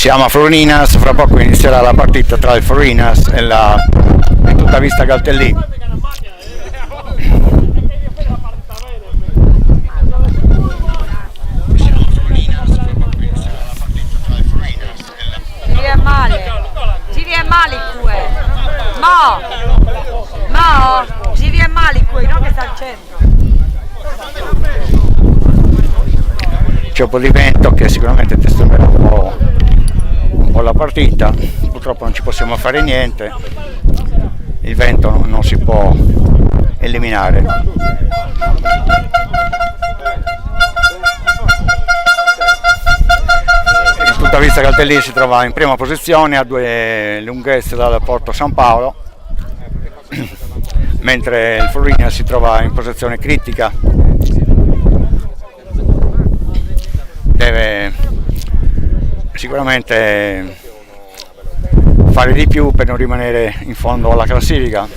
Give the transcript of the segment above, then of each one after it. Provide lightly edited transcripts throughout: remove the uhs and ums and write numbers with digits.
Siamo a Florinas, fra poco inizierà la partita tra il Florinas e il Tutta Vista Galtellì. Ci viene male qui. Ci viene male qui, non che sta al centro. C'è un po' di vento che sicuramente testonerà un po' la partita, purtroppo non ci possiamo fare niente, il vento non si può eliminare. Il Tutta Vista Galtellì si trova in prima posizione a 2 lunghezze dal Porto San Paolo, mentre il Florinas si trova in posizione critica. Deve sicuramente fare di più per non rimanere in fondo alla classifica,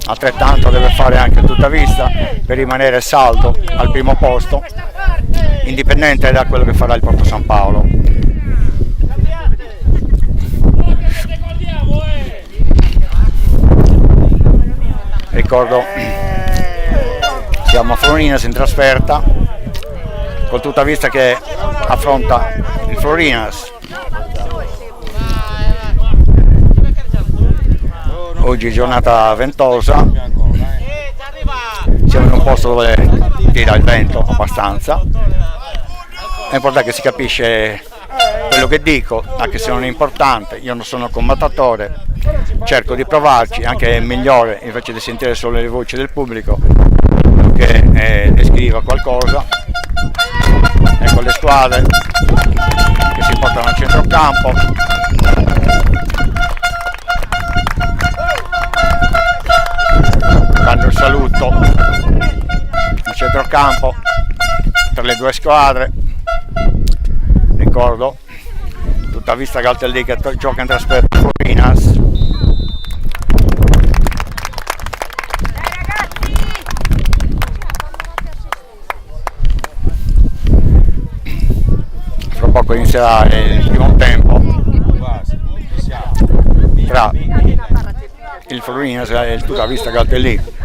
altrettanto deve fare anche il Tutta Vista per rimanere saldo al primo posto, indipendente da quello che farà il Porto San Paolo. Ricordo, siamo a Florinas in trasferta, col Tutta Vista che affronta il Florinas. Oggi è giornata ventosa, siamo in un posto dove tira il vento abbastanza, è importante che si capisce quello che dico, anche se non è importante, io non sono combattatore, cerco di provarci, anche è migliore invece di sentire solo le voci del pubblico che descriva qualcosa. Ecco le squadre che si portano al centrocampo. Danno il saluto al centrocampo tra le 2 squadre. Ricordo, Tutta Vista Galtellì che gioca in trasferta a Florinas. Fra poco inizierà il primo tempo tra il Florinas e il Tutta Vista Galtellì.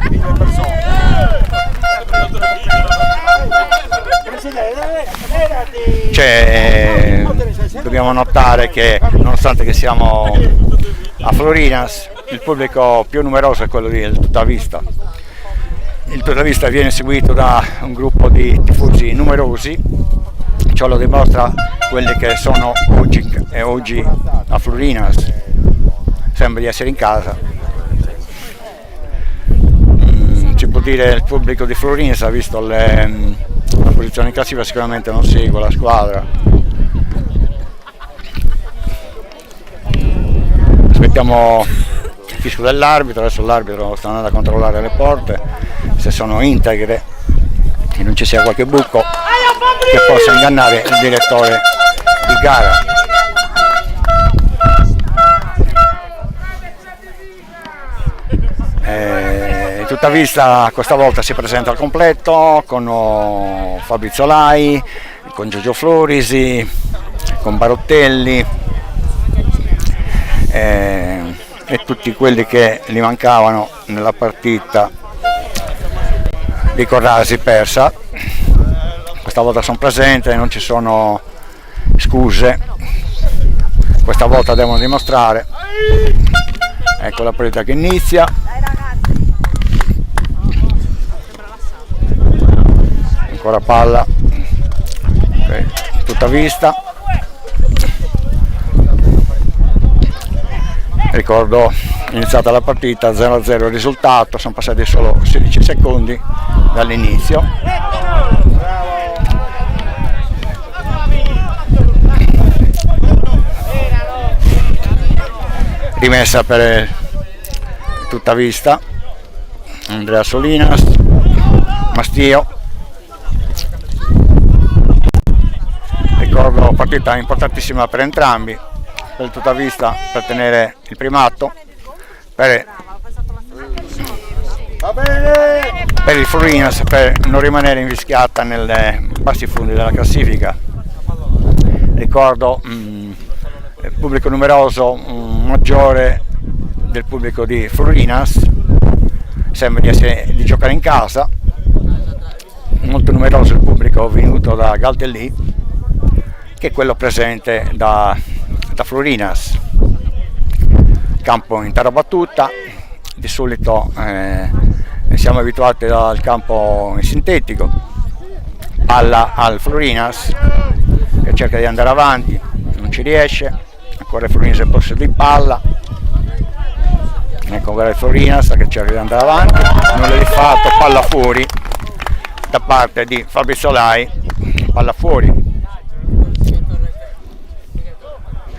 Dobbiamo notare che nonostante che siamo a Florinas, il pubblico più numeroso è quello del Tutta Vista. Il Tutta Vista viene seguito da un gruppo di tifosi numerosi, ciò lo dimostra quelli che sono oggi a Florinas, sembra di essere in casa. Si può dire il pubblico di Florinas ha visto la posizione in classifica, sicuramente non segue la squadra. Aspettiamo il fischio dell'arbitro, adesso l'arbitro sta andando a controllare le porte, se sono integre e non ci sia qualche buco che possa ingannare il direttore di gara. Tutta Vista questa volta si presenta al completo con Fabrizio Lai, con Giorgio Florisi, con Barottelli e tutti quelli che gli mancavano nella partita di Corrasi persa. Questa volta sono presenti, non ci sono scuse, questa volta devono dimostrare. Ecco la partita che inizia. Ancora palla, Tutta Vista. Ricordo, iniziata la partita 0-0 il risultato, sono passati solo 16 secondi dall'inizio. Rimessa per Tutta Vista, Andrea Solinas, Mastio, ricordo partita importantissima per entrambi, per il Tutta Vista per tenere il primato, per il Florinas per non rimanere invischiata nei bassi fondi della classifica. Ricordo pubblico numeroso, maggiore del pubblico di Florinas, sembra di giocare in casa, molto numeroso il pubblico venuto da Galtellì che è quello presente da Florinas. Campo in terra battuta, di solito siamo abituati al campo in sintetico, palla al Florinas che cerca di andare avanti, non ci riesce, ancora il Florinas in possesso di palla, ecco ancora il Florinas che cerca di andare avanti, nulla di fatto, palla fuori da parte di Fabio Solai, palla fuori.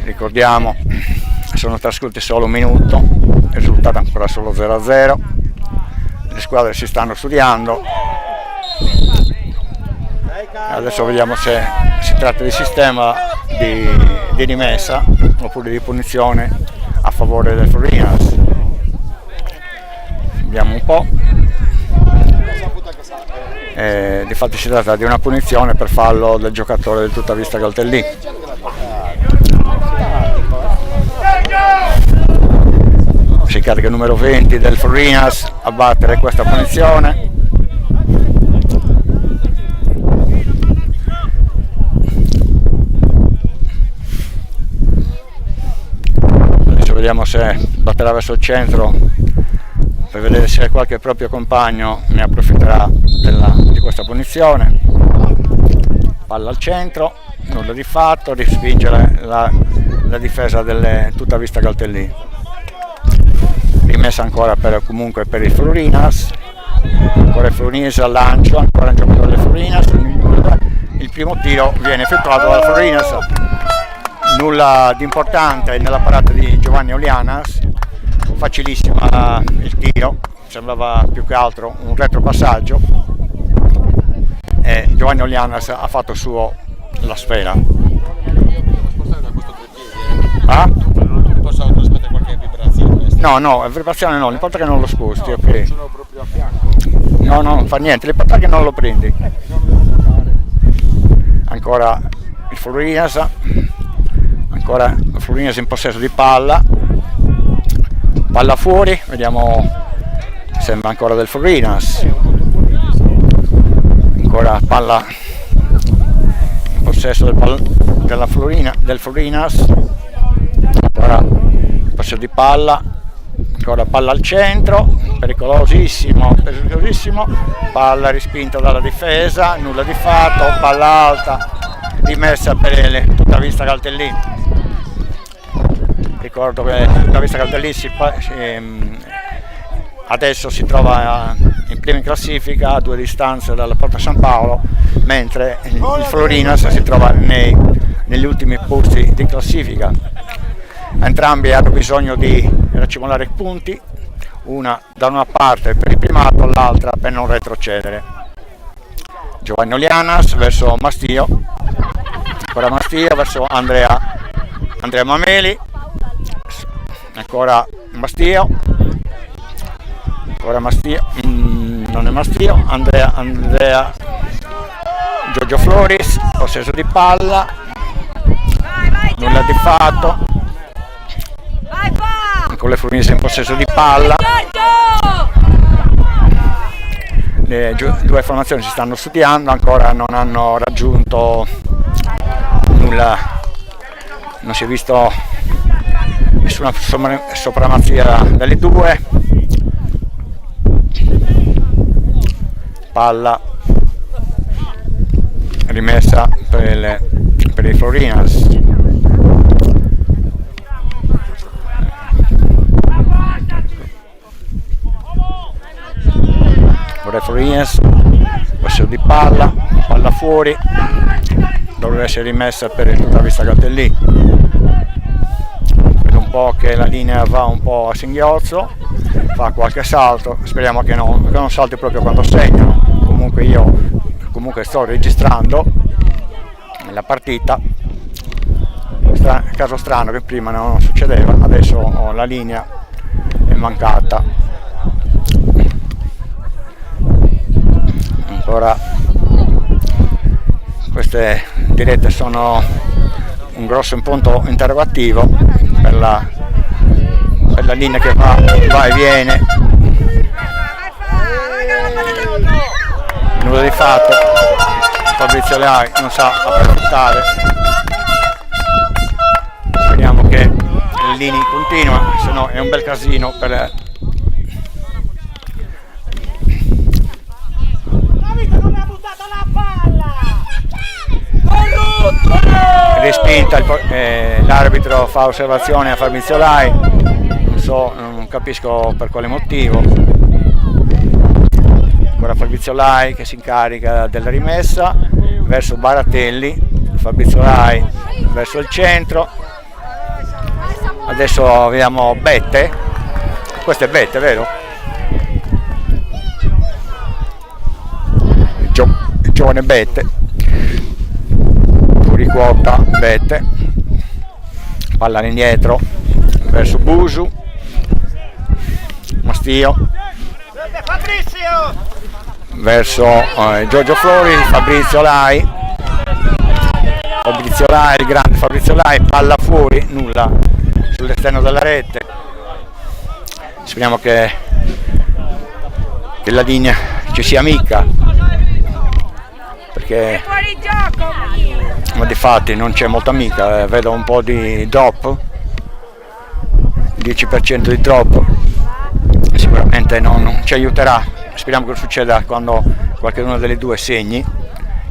Ricordiamo, sono trascorsi solo un minuto, il risultato è ancora solo 0-0, le squadre si stanno studiando, adesso vediamo se si tratta di sistema di rimessa oppure di punizione a favore del Florinas. Vediamo un po'. Difatti si tratta di una punizione per fallo del giocatore del Tutta Vista Galtellì. Si carica il numero 20 del Florinas a battere questa punizione. Adesso vediamo se batterà verso il centro per vedere se qualche proprio compagno ne approfitterà di questa punizione. Palla al centro, nulla di fatto, respingere la difesa del Tutta Vista Galtellì. Rimessa ancora comunque per il Florinas, ancora il Florinas al lancio, ancora un giocatore del Florinas, il primo tiro viene effettuato dal Florinas, nulla di importante nella parata di Giovanni Olianas, facilissima il tiro, sembrava più che altro un retropassaggio e Giovanni Olianas ha fatto suo la sfera. Ah? Posso trasmettere qualche vibrazione? No, vibrazione no, l'importa è che non lo sposti, ok? Sono proprio a fianco. No, non fa niente, l'importa è che non lo prendi. Ancora il Florinas, ancora il Florinas in possesso di palla, palla fuori, vediamo, sembra ancora del Florinas, ancora palla in possesso del Florinas, ancora possesso di palla, ancora palla al centro, pericolosissimo, palla respinta dalla difesa, nulla di fatto, palla alta, rimessa per il Tutta Vista Galtellì. Ricordo che Tutta Vista Galtellì adesso si trova in prima in classifica a 2 distanze dalla Porta San Paolo, mentre il Florinas si trova negli ultimi posti di classifica. Entrambi hanno bisogno di racimolare punti, una da una parte per il primato, l'altra per non retrocedere. Giovanni Olianas verso Mastio, ancora Mastio verso Andrea Mameli, ancora Mastio, non è Mastio, Andrea Giorgio Floris, possesso di palla, nulla di fatto, con le Florinas in possesso di palla. Le due formazioni si stanno studiando, ancora non hanno raggiunto nulla, non si è visto nessuna supremazia delle due. Palla rimessa per i Florinas. Florinas, possesso di palla fuori, dovrebbe essere rimessa per il Tutta Vista Galtellì. Vedo un po' che la linea va un po' a singhiozzo, fa qualche salto, speriamo che non salti proprio quando segnano. Comunque io sto registrando la partita caso strano che prima non succedeva, adesso la linea è mancata. Ancora queste dirette sono un grosso punto interrogativo per la linea che va e viene. Nulla di fatto, Fabrizio Leai non sa approfittare. Speriamo che le linee continua, se no è un bel casino per respinta. L'arbitro fa osservazione a Fabrizio Leai, non capisco per quale motivo. Ancora Fabrizio Leai che si incarica della rimessa verso Baratelli, Fabrizio Leai verso il centro. Adesso vediamo Bette, questo è Bette, vero? Il giovane Bette, fuori quota Bette, palla indietro verso Busu, Mastio verso Giorgio Flori, Fabrizio Leai, il grande Fabrizio Leai, palla fuori, nulla sull'esterno della rete. Speriamo che la linea ci sia amica, perché ma di fatti non c'è molta amica, vedo un po' di drop, 10% di drop, sicuramente non ci aiuterà. Speriamo che succeda quando qualcuna delle due segni,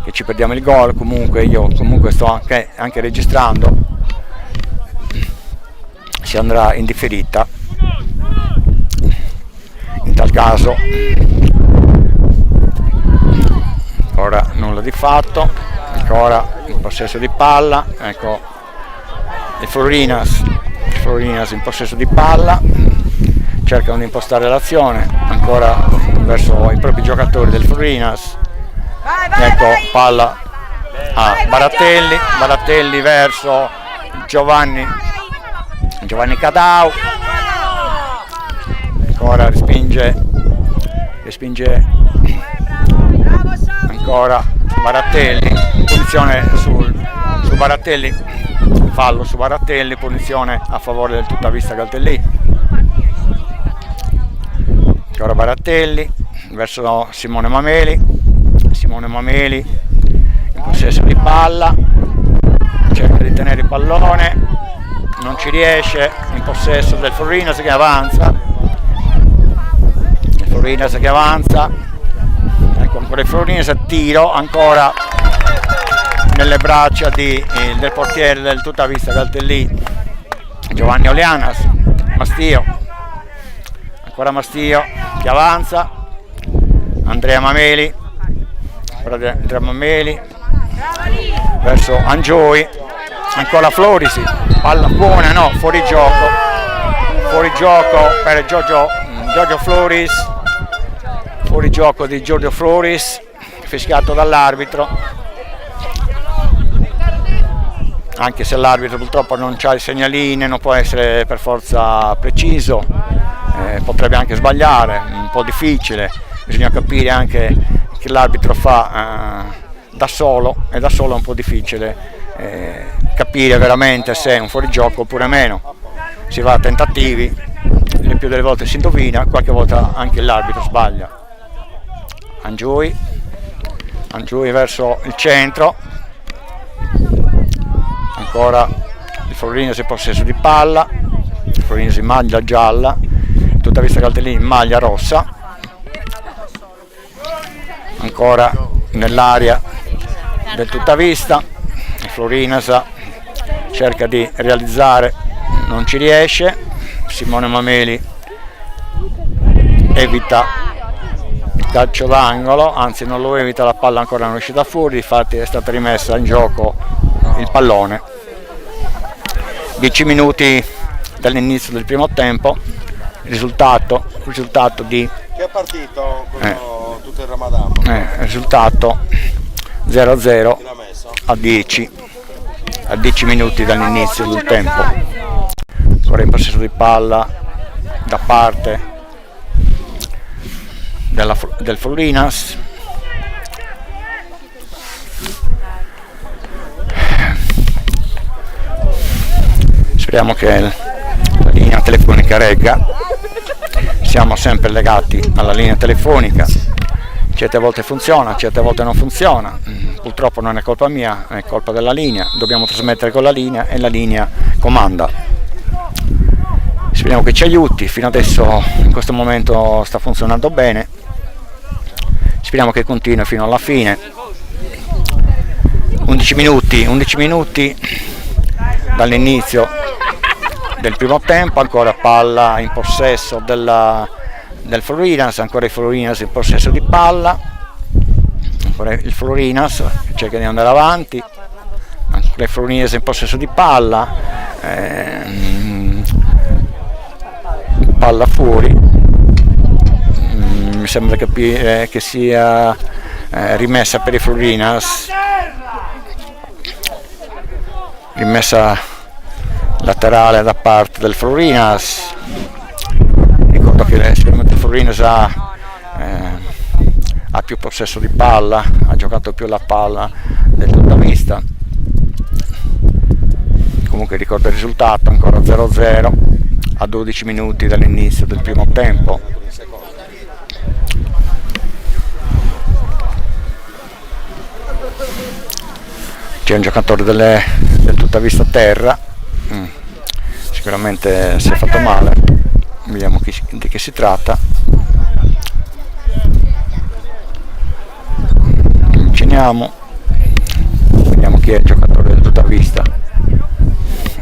che ci perdiamo il gol. Comunque io sto anche registrando, si andrà in differita in tal caso. Ora nulla di fatto, ancora in possesso di palla, ecco il Florinas in possesso di palla, cercano di impostare l'azione ancora verso i propri giocatori del Florinas. Ecco palla a Baratelli verso Giovanni Cadau, ancora respinge ancora Baratelli, punizione su Baratelli, fallo su Baratelli, punizione a favore del Tuttavista Galtellì. Ancora Baratelli verso Simone Mameli, in possesso di palla, cerca di tenere il pallone, non ci riesce, in possesso del Florinas che avanza, ecco ancora il Florinas, tiro ancora nelle braccia del portiere del Tuttavista Galtellì, Giovanni Oleanas. Ancora Mastio che avanza, Andrea Mameli verso Angioi, ancora Florisi, palla buona, no, fuori gioco per Giorgio Floris, fuori gioco di Giorgio Floris, fischiato dall'arbitro, anche se l'arbitro purtroppo non ha il segnaline, non può essere per forza preciso, potrebbe anche sbagliare, un po' difficile, bisogna capire anche che l'arbitro fa da solo, e da solo è un po' difficile capire veramente se è un fuorigioco oppure meno. Si va a tentativi, il più delle volte si indovina, qualche volta anche l'arbitro sbaglia. Angioi verso il centro, ancora il Florinas in possesso di palla, il Florinas in maglia gialla, Tuttavista Galtellì in maglia rossa, ancora nell'area del Tuttavista, il Florinas cerca di realizzare, non ci riesce, Simone Mameli evita il calcio d'angolo, anzi non lo evita, la palla ancora non è uscita fuori, infatti è stata rimessa in gioco il pallone. 10 minuti dall'inizio del primo tempo, risultato di che è partito con tutto il Ramadan? Risultato 0-0 a 10. a 10 minuti dall'inizio del tempo. Ancora in possesso di palla da parte del Florinas. Speriamo che la linea telefonica regga. Siamo sempre legati alla linea telefonica, certe volte funziona, certe volte non funziona, purtroppo non è colpa mia, è colpa della linea, dobbiamo trasmettere con la linea e la linea comanda. Speriamo che ci aiuti, fino adesso in questo momento sta funzionando bene, speriamo che continui fino alla fine. 11 minuti dall'inizio del primo tempo, ancora palla in possesso del Florinas, ancora il Florinas in possesso di palla, ancora il Florinas cerca di andare avanti, ancora il Florinas in possesso di palla, palla fuori, mi sembra capire che sia rimessa per il Florinas, rimessa laterale da parte del Florinas. Ricordo che sicuramente il Florinas ha più possesso di palla, ha giocato più la palla del Tuttavista. Comunque ricordo il risultato, ancora 0-0 a 12 minuti dall'inizio del primo tempo. C'è un giocatore del Tuttavista a terra, sicuramente si è fatto male, vediamo di che si tratta. Ciniamo, vediamo chi è il giocatore del Tuttavista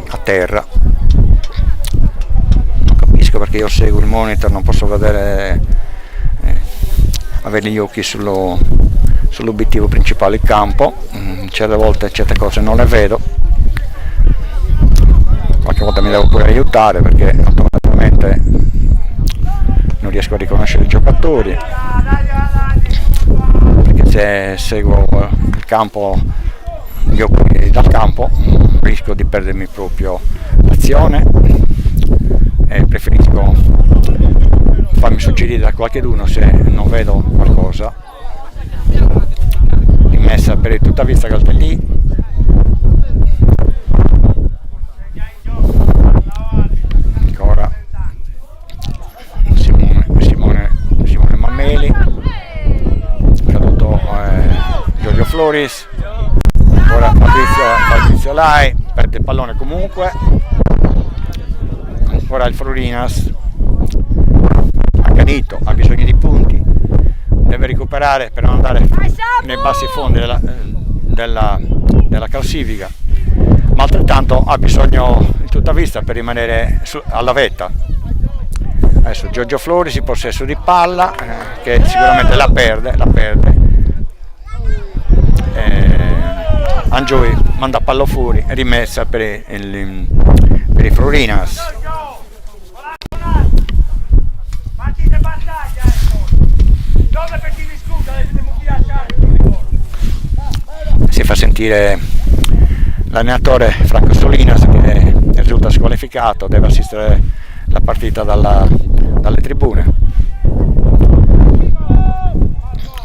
a terra. Non capisco perché io seguo il monitor, non posso vedere, avere gli occhi sull'obiettivo principale, il campo. Certe volte certe cose non le vedo, qualche volta mi devo pure aiutare perché automaticamente non riesco a riconoscere i giocatori, perché se seguo il campo, gli occhi dal campo, rischio di perdermi proprio l'azione e preferisco farmi suggerire da qualcheduno se non vedo qualcosa. Rimessa per il Tuttavista Caltellì, ancora Simone Mammeli, caduto Giorgio Floris, ancora Fabrizio Lai, perde il pallone comunque, ancora il Florinas accanito, ha bisogno di punti, deve recuperare per non andare nei bassi fondi della classifica, ma altrettanto ha bisogno il Tuttavista per rimanere alla vetta. Adesso Giorgio Floris in possesso di palla, che sicuramente la perde. Angioi manda palla fuori, rimessa per i Florinas. Si fa sentire l'allenatore Franco Solinas, che risulta squalificato, deve assistere la partita dalle tribune.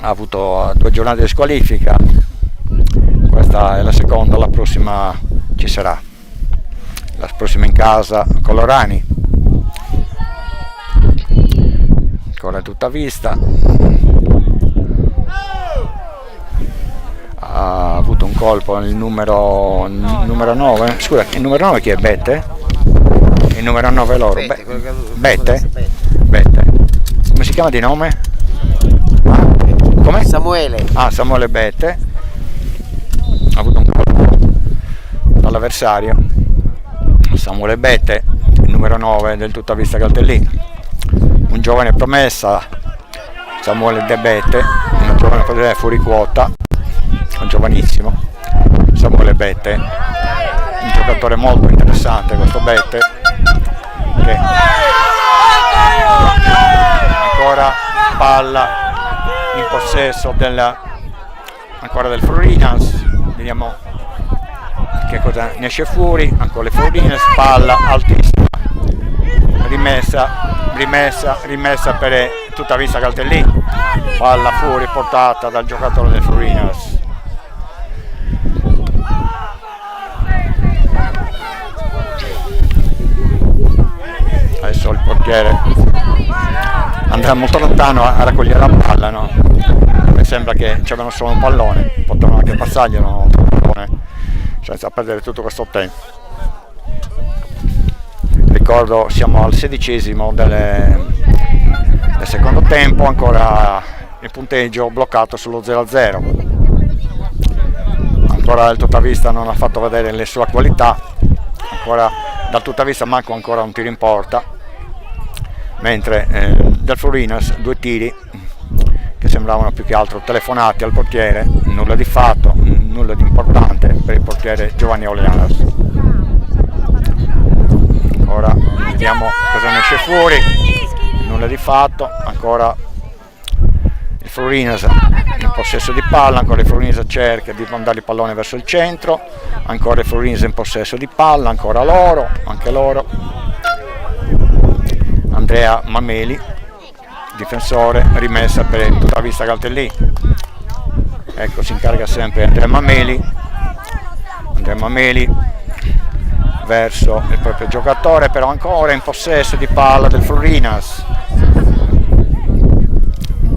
Ha avuto 2 giornate di squalifica, questa è la seconda, la prossima ci sarà, la prossima in casa con l'Orani. Ancora il Tuttavista, ha avuto un colpo il numero 9, scusa, il numero 9 chi è? Bette? Il numero 9 è loro, Bette? Come si chiama di nome? Come? Samuele. Samuele Bette, ha avuto un colpo dall'avversario. Samuele Bette, il numero 9 del Tuttavista Caltellì, un giovane promessa, Samuele De Bette, un giovane fuori quota, un giovanissimo Samuele Bette, un giocatore molto interessante questo Bette, che ancora palla in possesso ancora del Florinas. Vediamo che cosa ne esce fuori, ancora le Florinas, palla altissima, rimessa per tutta vista Galtellì, palla fuori portata dal giocatore del Florinas. Adesso il portiere andrà molto lontano a raccogliere la palla, no? Mi sembra che c'avevano solo un pallone, potevano anche passarglielo un pallone senza perdere tutto questo tempo. Ricordo, siamo al 16° del secondo tempo, ancora il punteggio bloccato sullo 0-0. Ancora il Tuttavista non ha fatto vedere le sue qualità, ancora dal Tuttavista manca ancora un tiro in porta, mentre dal Florinas 2 tiri che sembravano più che altro telefonati al portiere, nulla di fatto, nulla di importante per il portiere Giovanni Oleanas. Ora vediamo cosa ne esce fuori, nulla di fatto, ancora il Florinas in possesso di palla, ancora il Florinas cerca di mandare il pallone verso il centro, ancora il Florinas in possesso di palla, ancora loro, anche loro. Andrea Mameli, difensore, rimessa per Tuttavista Galtellì. Ecco, si incarica sempre Andrea Mameli verso il proprio giocatore, però ancora in possesso di palla del Florinas.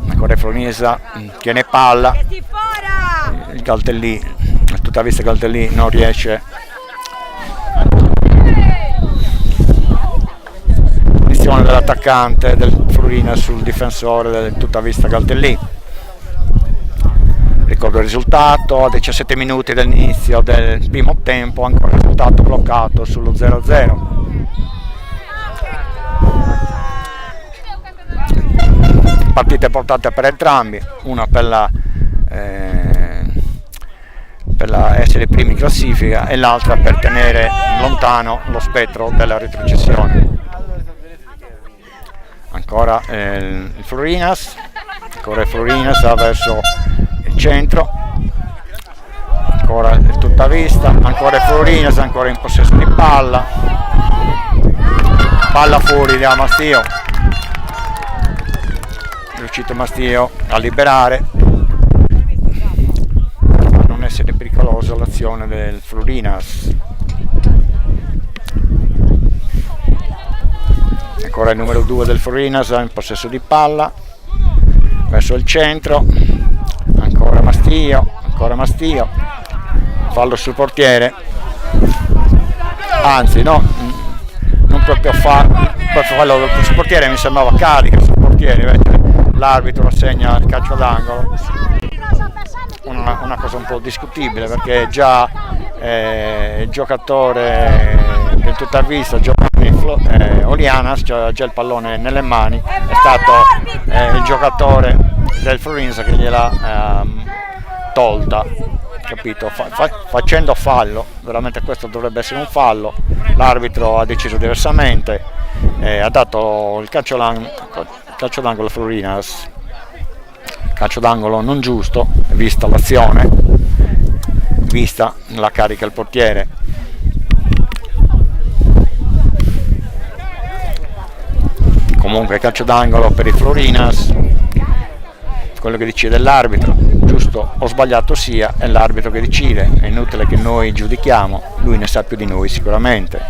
Ancora il Florinas tiene palla, il Galtellì, il Tuttavista Galtellì non riesce. Punizione dell'attaccante del Florinas sul difensore del Tuttavista Galtellì. Ricordo il risultato a 17 minuti dall'inizio del primo tempo, ancora il risultato bloccato sullo 0-0. Partite portate per entrambi, una per essere primi in classifica e l'altra per tenere lontano lo spettro della retrocessione. Ancora il Florinas va verso il centro, ancora il Tuttavista, ancora il Florinas, ancora in possesso di palla fuori da Mastio, è riuscito Mastio a liberare, a non essere pericolosa l'azione del Florinas. Ancora il numero 2 del Florinas in possesso di palla verso il centro, ancora Mastio, fallo sul portiere, anzi no, non proprio fallo sul portiere, mi sembrava carica sul portiere, invece l'arbitro assegna il calcio d'angolo, una cosa un po' discutibile, perché già il giocatore del Tuttavista, Giovanni Oleanas, c'ha già il pallone nelle mani, è stato il giocatore del Florinas che gliel'ha tolta, capito? Facendo fallo, veramente questo dovrebbe essere un fallo, l'arbitro ha deciso diversamente, ha dato il calcio d'angolo a Florinas, calcio d'angolo non giusto, vista l'azione, vista la carica al portiere. Comunque calcio d'angolo per il Florinas, quello che decide l'arbitro, giusto o sbagliato sia, è l'arbitro che decide, è inutile che noi giudichiamo, lui ne sa più di noi sicuramente,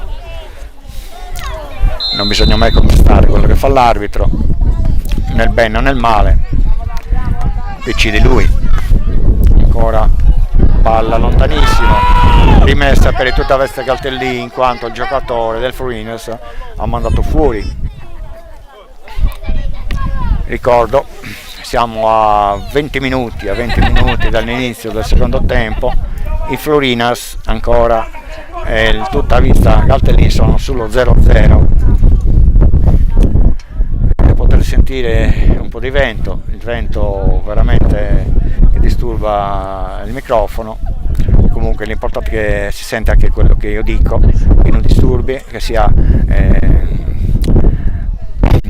non bisogna mai contestare quello che fa l'arbitro, nel bene o nel male, decide lui. Ancora palla lontanissima, rimessa per il Tuttavista Galtellì, in quanto il giocatore del Florinas ha mandato fuori. Ricordo, siamo a 20 minuti dall'inizio del secondo tempo, il Florinas ancora e il Tuttavista Galtellì sono sullo 0-0. Potete sentire un po' di vento, il vento veramente che disturba il microfono, comunque l'importante è che si sente anche quello che io dico, che non disturbi, che sia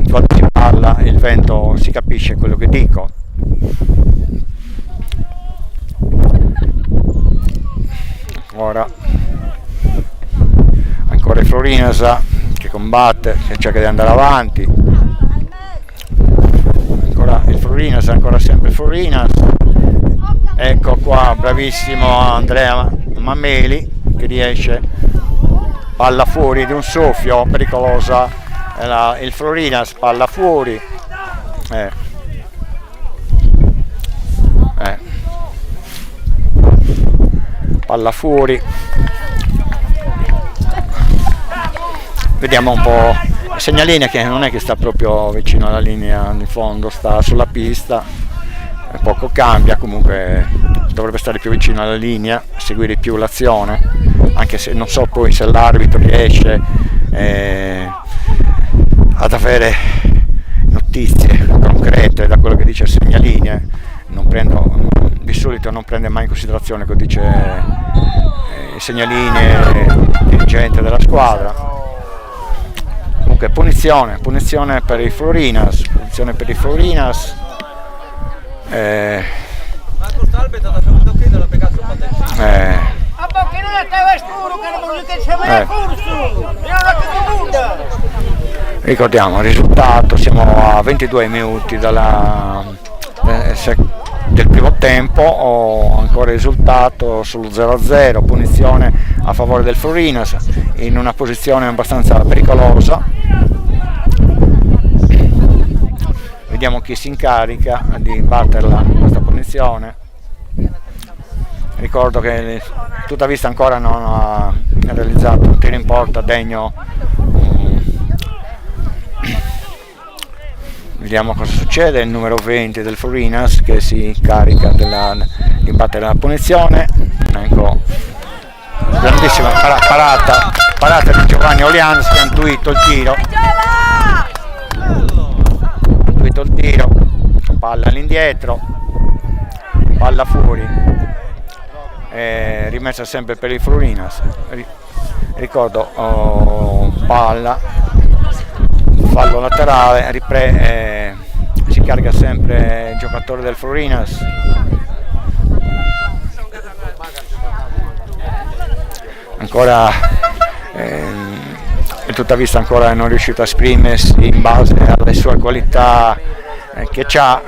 quando si parla il vento si capisce quello che dico. Ora ancora il Florinas che combatte, che cerca di andare avanti, ancora il Florinas, ancora sempre il Florinas. Ecco qua, bravissimo Andrea Mameli che riesce, palla fuori di un soffio, pericolosa il Florinas, palla fuori, palla fuori. Vediamo un po' il segnaline, che non è che sta proprio vicino alla linea di fondo, sta sulla pista, poco cambia, comunque dovrebbe stare più vicino alla linea, seguire più l'azione, anche se non so poi se l'arbitro riesce ad avere notizie concrete da quello che dice il segnaline. Di solito non prende mai in considerazione quello che dice il segnaline, il dirigente della squadra. Comunque punizione per i Florinas, ricordiamo il risultato, siamo a 22 minuti del primo tempo, ancora il risultato sullo 0-0, punizione a favore del Florinas in una posizione abbastanza pericolosa. Vediamo chi si incarica di batterla questa punizione. Ricordo che tutta vista ancora non ha realizzato un tiro in porta degno. Vediamo cosa succede. Il numero 20 del Florinas che si carica di battere la punizione. Ecco, grandissima parata di Giovanni Olians che ha intuito il tiro, palla all'indietro, palla fuori, rimessa sempre per il Florinas. Ricordo palla, fallo laterale, si carica sempre il giocatore del Florinas. Ancora il Tuttavista ancora non è riuscito a esprimersi in base alle sue qualità che ha,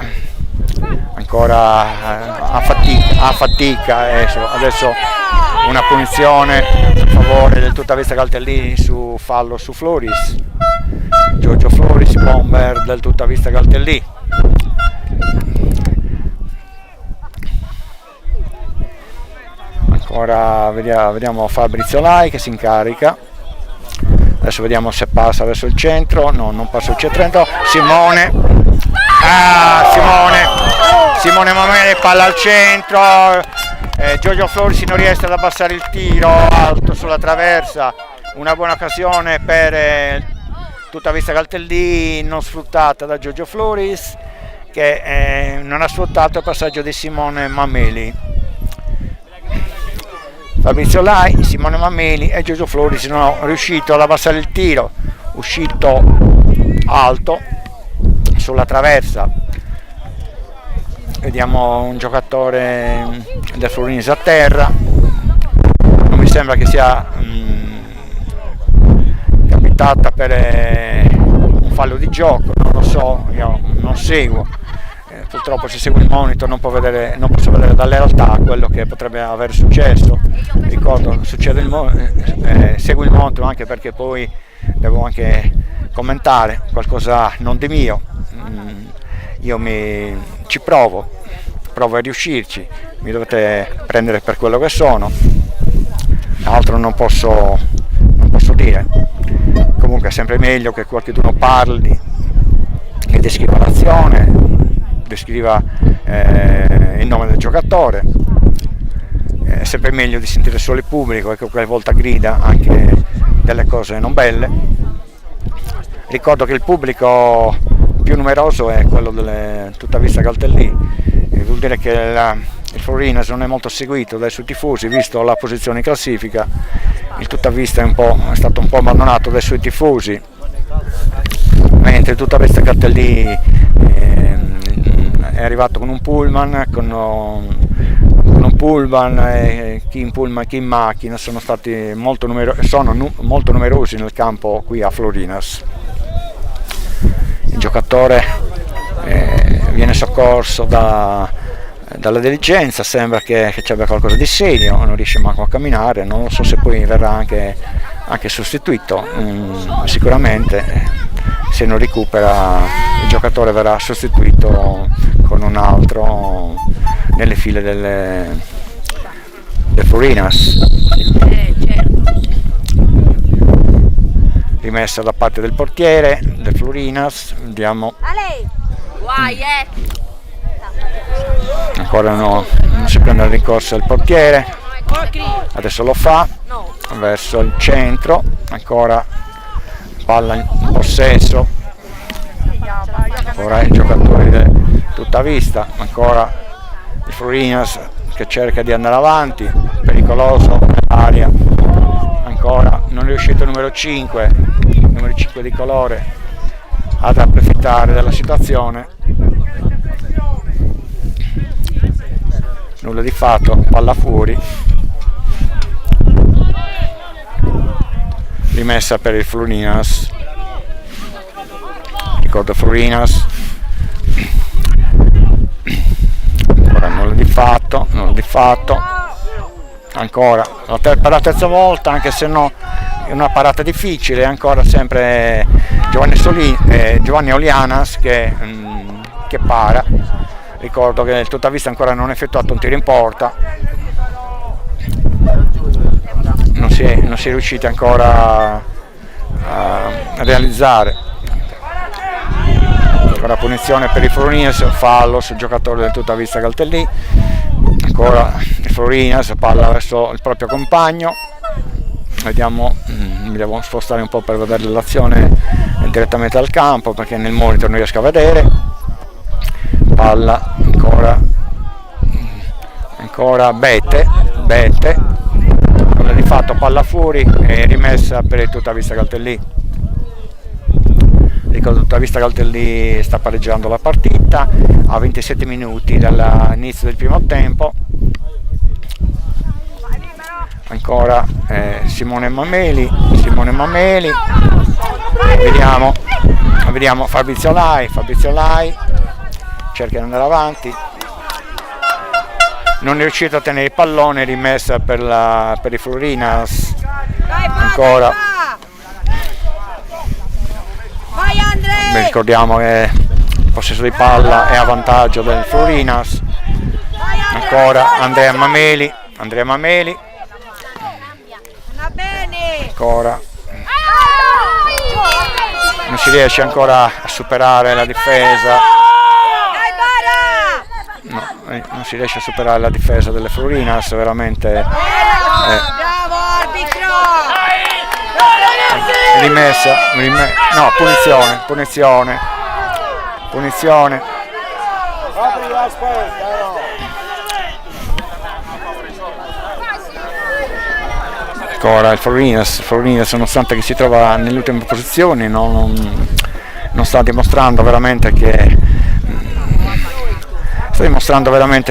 ancora a fatica. Adesso una punizione a favore del Tuttavista Caltellini su fallo su Floris, Giorgio Floris, bomber del Tuttavista Caltellini. Ancora vediamo Fabrizio Lai che si incarica. Adesso vediamo se passa verso il centro. No, non passa il centro. Simone Mameli, palla al centro. Giorgio Florisi non riesce ad abbassare il tiro alto sulla traversa. Una buona occasione per Tuttavista Caltellini, non sfruttata da Giorgio Floris, che non ha sfruttato il passaggio di Simone Mameli. Fabrizio Lai, Simone Mameli e Giorgio Floris non hanno riuscito ad abbassare il tiro, uscito alto sulla traversa. Vediamo un giocatore del Florinas a terra, non mi sembra che sia capitata per un fallo di gioco, non lo so, io non seguo. Purtroppo se segue il monitor non posso vedere dalle realtà quello che potrebbe aver successo. Ricordo, seguo il monitor anche perché poi devo anche commentare qualcosa non di mio. Io ci provo a riuscirci, mi dovete prendere per quello che sono, altro non posso dire. Comunque è sempre meglio che qualcuno parli, che descriva l'azione, descriva il nome del giocatore. È sempre meglio di sentire solo il pubblico e che qualche volta grida anche delle cose non belle. Ricordo che il pubblico più numeroso è quello del Tuttavista Caltellini, vuol dire che il Florinas non è molto seguito dai suoi tifosi, visto la posizione in classifica. Il Tuttavista è stato un po' abbandonato dai suoi tifosi, mentre il Tuttavista Caltellini è arrivato con un pullman pullman, chi in pullman, chi in macchina, sono stati molto numerosi nel campo qui a Florinas. Il giocatore viene soccorso dalla dirigenza, sembra che ci abbia qualcosa di serio, non riesce manco a camminare, non lo so se poi verrà anche sostituito, sicuramente se non recupera il giocatore verrà sostituito con un altro nelle file del Florinas. Rimessa da parte del portiere del Florinas, vediamo. Ancora non si prende il ricorso del portiere, adesso lo fa verso il centro, ancora palla in possesso, ora i giocatori di tutta vista, ancora il Florinas che cerca di andare avanti, pericoloso nell'area, ancora non è riuscito il numero 5 di colore ad approfittare della situazione. Nulla di fatto, palla fuori, rimessa per il Florinas, ricordo Florinas, ancora nulla di fatto, ancora per la terza volta, anche se no è una parata difficile, ancora sempre Giovanni Olianas che para. Ricordo che il Tuttavista ancora non ha effettuato un tiro in porta, non si è riusciti ancora a realizzare. Ancora punizione per i Florinas, fallo sul giocatore del Tuttavista Galtellì, ancora il Florinas, palla verso il proprio compagno, vediamo, mi devo spostare un po' per vedere l'azione direttamente dal campo perché nel monitor non riesco a vedere. Palla ancora Bette, di fatto palla fuori e rimessa per il Tuttavista Galtellì. Ricordo Tuttavista Galtellì sta pareggiando la partita a 27 minuti dall'inizio del primo tempo. Ancora Simone Mameli, vediamo Fabrizio Lai cerca di andare avanti, non è riuscito a tenere il pallone, rimessa per i Florinas, ancora vi ricordiamo che il possesso di palla è a vantaggio del Florinas, ancora Andrea Mameli, ancora non si riesce ancora a superare la difesa. Non si riesce a superare la difesa delle Florinas, veramente punizione. Ancora il Florinas nonostante che si trova nelle ultime posizioni non sta dimostrando veramente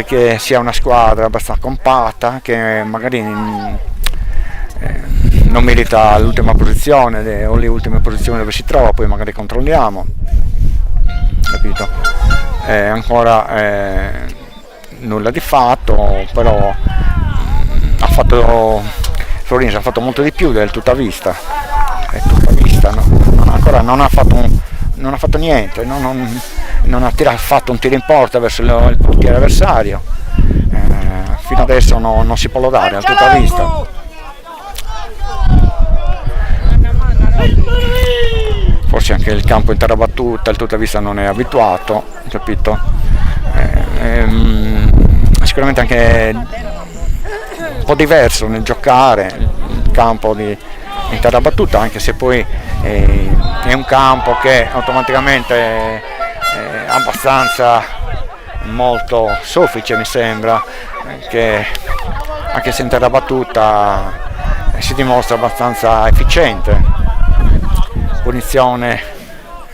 che sia una squadra abbastanza compatta, che magari non merita l'ultima posizione o le ultime posizioni dove si trova, poi magari controlliamo, capito? Ancora nulla di fatto, però Florinas ha fatto molto di più del Tuttavista, ancora non ha fatto niente, non ha fatto un tiro in porta verso il portiere avversario, fino adesso non si può lodare al Tuttavista. Forse anche il campo in terra battuta il Tuttavista non è abituato, capito? Sicuramente anche un po' diverso nel giocare il campo in terra battuta, anche se poi è un campo che automaticamente è abbastanza molto soffice, mi sembra, che anche se in terra battuta si dimostra abbastanza efficiente. Punizione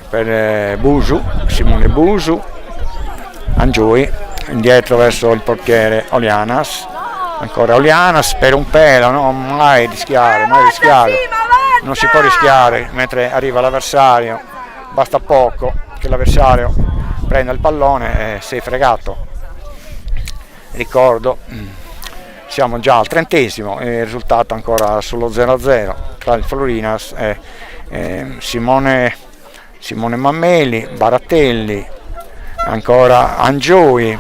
per Simone Busu, Angiui, indietro verso il portiere Olianas, ancora Olianas per un pelo, no, mai rischiare, non si può rischiare mentre arriva l'avversario, basta poco che l'avversario prenda il pallone e sei fregato. Ricordo, siamo già al 30°, il risultato ancora sullo 0-0 tra il Florinas e Simone Mammeli, Baratelli, ancora Angiui,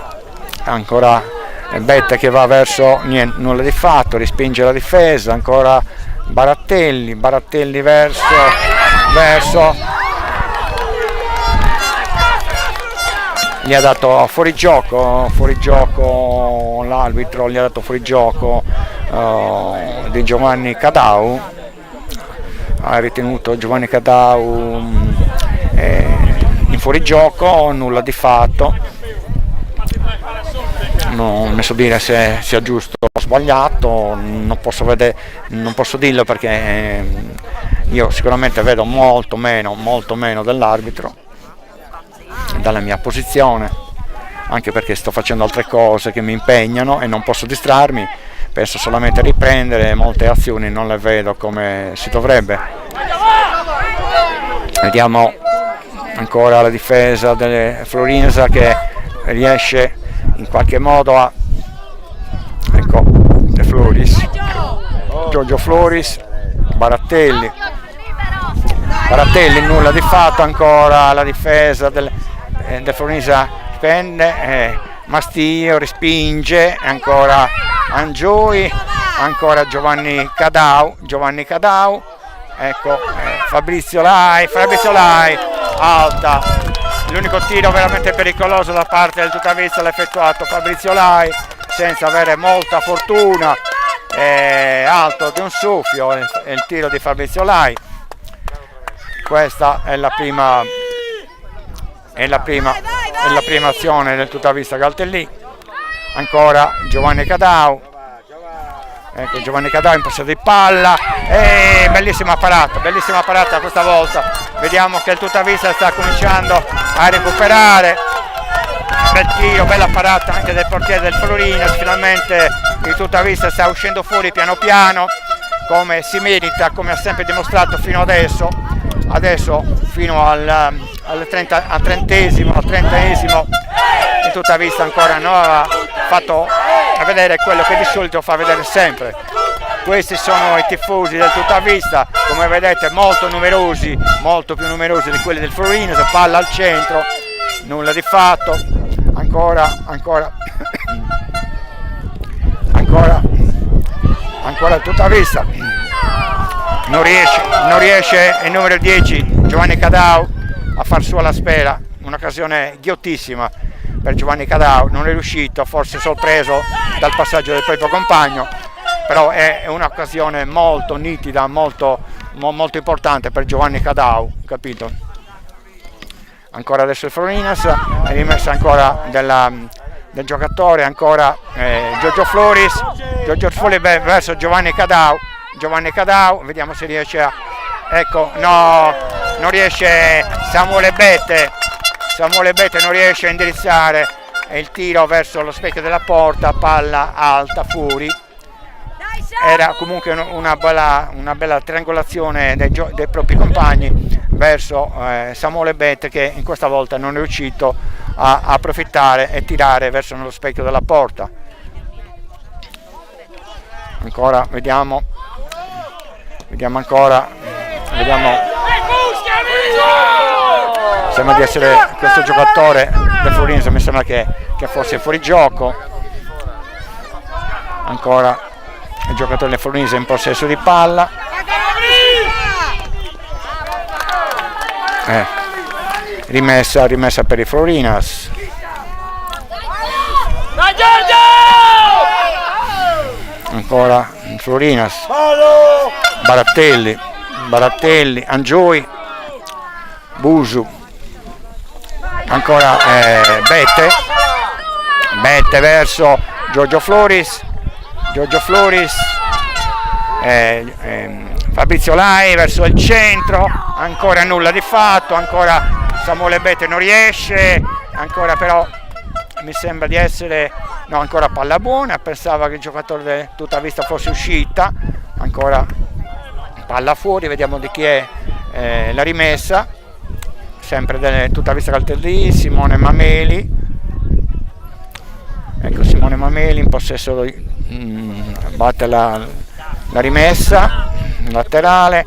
ancora Betta che va verso nulla di fatto, respinge la difesa, ancora Baratelli verso gli ha dato fuorigioco l'arbitro, gli ha dato fuorigioco di Giovanni Cadau, ha ritenuto Giovanni Cadau in fuorigioco, nulla di fatto, non ne so dire se sia giusto o sbagliato, non posso dirlo perché io sicuramente vedo molto meno dell'arbitro dalla mia posizione, anche perché sto facendo altre cose che mi impegnano e non posso distrarmi, penso solamente a riprendere, molte azioni non le vedo come si dovrebbe. Vediamo ancora la difesa delle Florinesa che riesce in qualche modo a, ecco, De Floris, Giorgio Floris, Baratelli, nulla di fatto, ancora la difesa del Florinesa spende, Mastio respinge, ancora Angiui, ancora Giovanni Cadau, ecco, Fabrizio Lai, alta, l'unico tiro veramente pericoloso da parte del Tuttavista l'ha effettuato Fabrizio Lai senza avere molta fortuna, alto di un soffio il tiro di Fabrizio Lai. Questa è la prima azione del Tuttavista Galtellì. Ancora Giovanni Cadau, ecco Giovanni Cadau in possesso di palla, bellissima parata questa volta, vediamo che il Tuttavista sta cominciando a recuperare, bel tiro, bella parata anche del portiere del Florinas, finalmente il Tuttavista sta uscendo fuori piano piano come si merita, come ha sempre dimostrato fino adesso fino al 30esimo il Tuttavista ancora non aveva fatto a vedere quello che di solito fa vedere sempre. Questi sono i tifosi del Tuttavista, come vedete molto numerosi, molto più numerosi di quelli del Florinas, palla al centro, nulla di fatto, ancora il Tuttavista non riesce il numero 10 Giovanni Cadau a far sua la spera, un'occasione ghiottissima per Giovanni Cadau, non è riuscito, forse sorpreso dal passaggio del proprio compagno, però è un'occasione molto nitida, molto importante per Giovanni Cadau, capito? Ancora adesso il Florinas, è rimessa ancora del giocatore, ancora Giorgio Floris verso Giovanni Cadau, vediamo se riesce a, ecco, no, non riesce Samuele Bette non riesce a indirizzare il tiro verso lo specchio della porta, palla alta fuori. Era comunque una bella triangolazione dei propri compagni verso Samuele Bette, che in questa volta non è riuscito a approfittare e tirare verso lo specchio della porta. Ancora vediamo sembra di essere questo giocatore del Florinas, mi sembra che fosse fuori gioco. Ancora il giocatore del Florinas in possesso di palla, rimessa per i Florinas. Ancora il Florinas, Baratelli, Angiui, Busu, ancora Bette verso Giorgio Floris, Fabrizio Lai verso il centro, ancora nulla di fatto, ancora Samuele Bette non riesce, ancora però mi sembra di essere no, ancora palla buona, pensava che il giocatore del Tutta Vista fosse uscita, ancora palla fuori, vediamo di chi è la rimessa, sempre del Tutta Vista Caltellì, Simone Mameli. Ecco Simone Mameli in possesso, batte la rimessa laterale,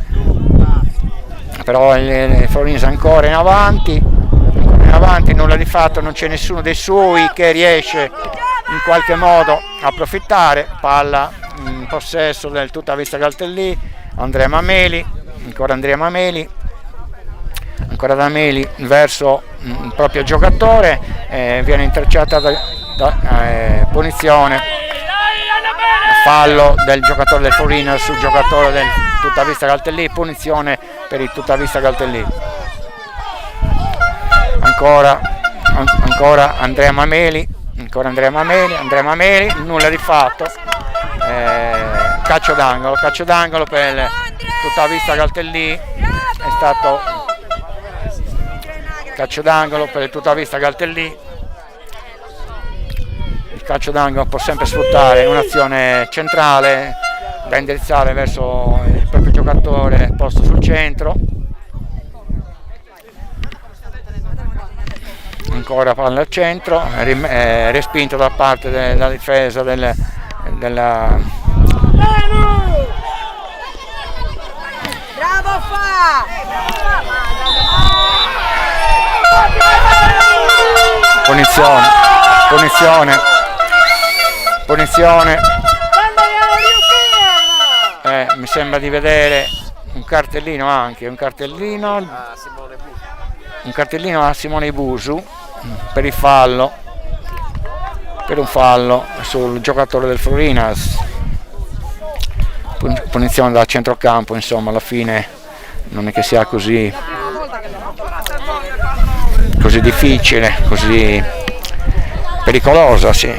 però il Florinese ancora in avanti, nulla di fatto, non c'è nessuno dei suoi che riesce in qualche modo a approfittare. Palla in possesso del Tutta Vista Caltellì, Andrea Mameli, ancora Mameli verso il proprio giocatore, viene intrecciata da punizione, fallo del giocatore del Florinas sul giocatore del Tutta Vista Caltellì, punizione per il Tutta Vista Caltellì. Ancora Andrea Mameli, nulla di fatto, calcio d'angolo per il Tutta Vista Caltellì, è stato calcio d'angolo per il Tutta Vista Caltellì. Il calcio d'angolo può sempre sfruttare un'azione centrale da indirizzare verso il proprio giocatore posto sul centro. Ancora palla al centro, respinto da parte della difesa della Bravo Fa! Punizione. Mi sembra di vedere un cartellino a Simone Busu per un fallo sul giocatore del Florinas, punizione da centrocampo. Insomma, alla fine non è che sia così difficile, così pericolosa, si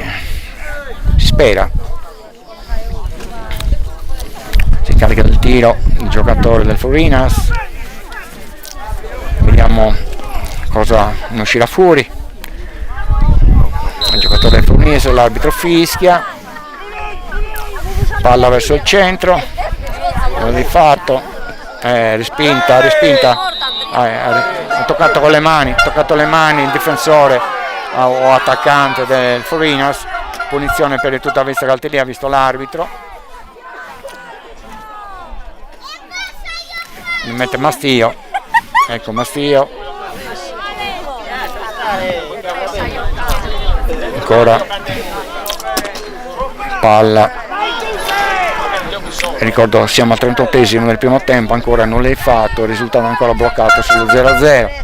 spera. Si carica del tiro il giocatore del Florinas, vediamo cosa ne uscirà fuori. Il giocatore del Florinas, l'arbitro fischia, palla verso il centro, di fatto respinta, ha toccato con le mani il difensore o attaccante del Florinas, punizione per il Tutta Vista Caltellì, ha visto l'arbitro, mi mette Mastio, ecco Mastio, ancora palla, ricordo siamo al 38esimo del primo tempo, ancora non l'hai fatto, il risultato ancora bloccato sullo 0-0.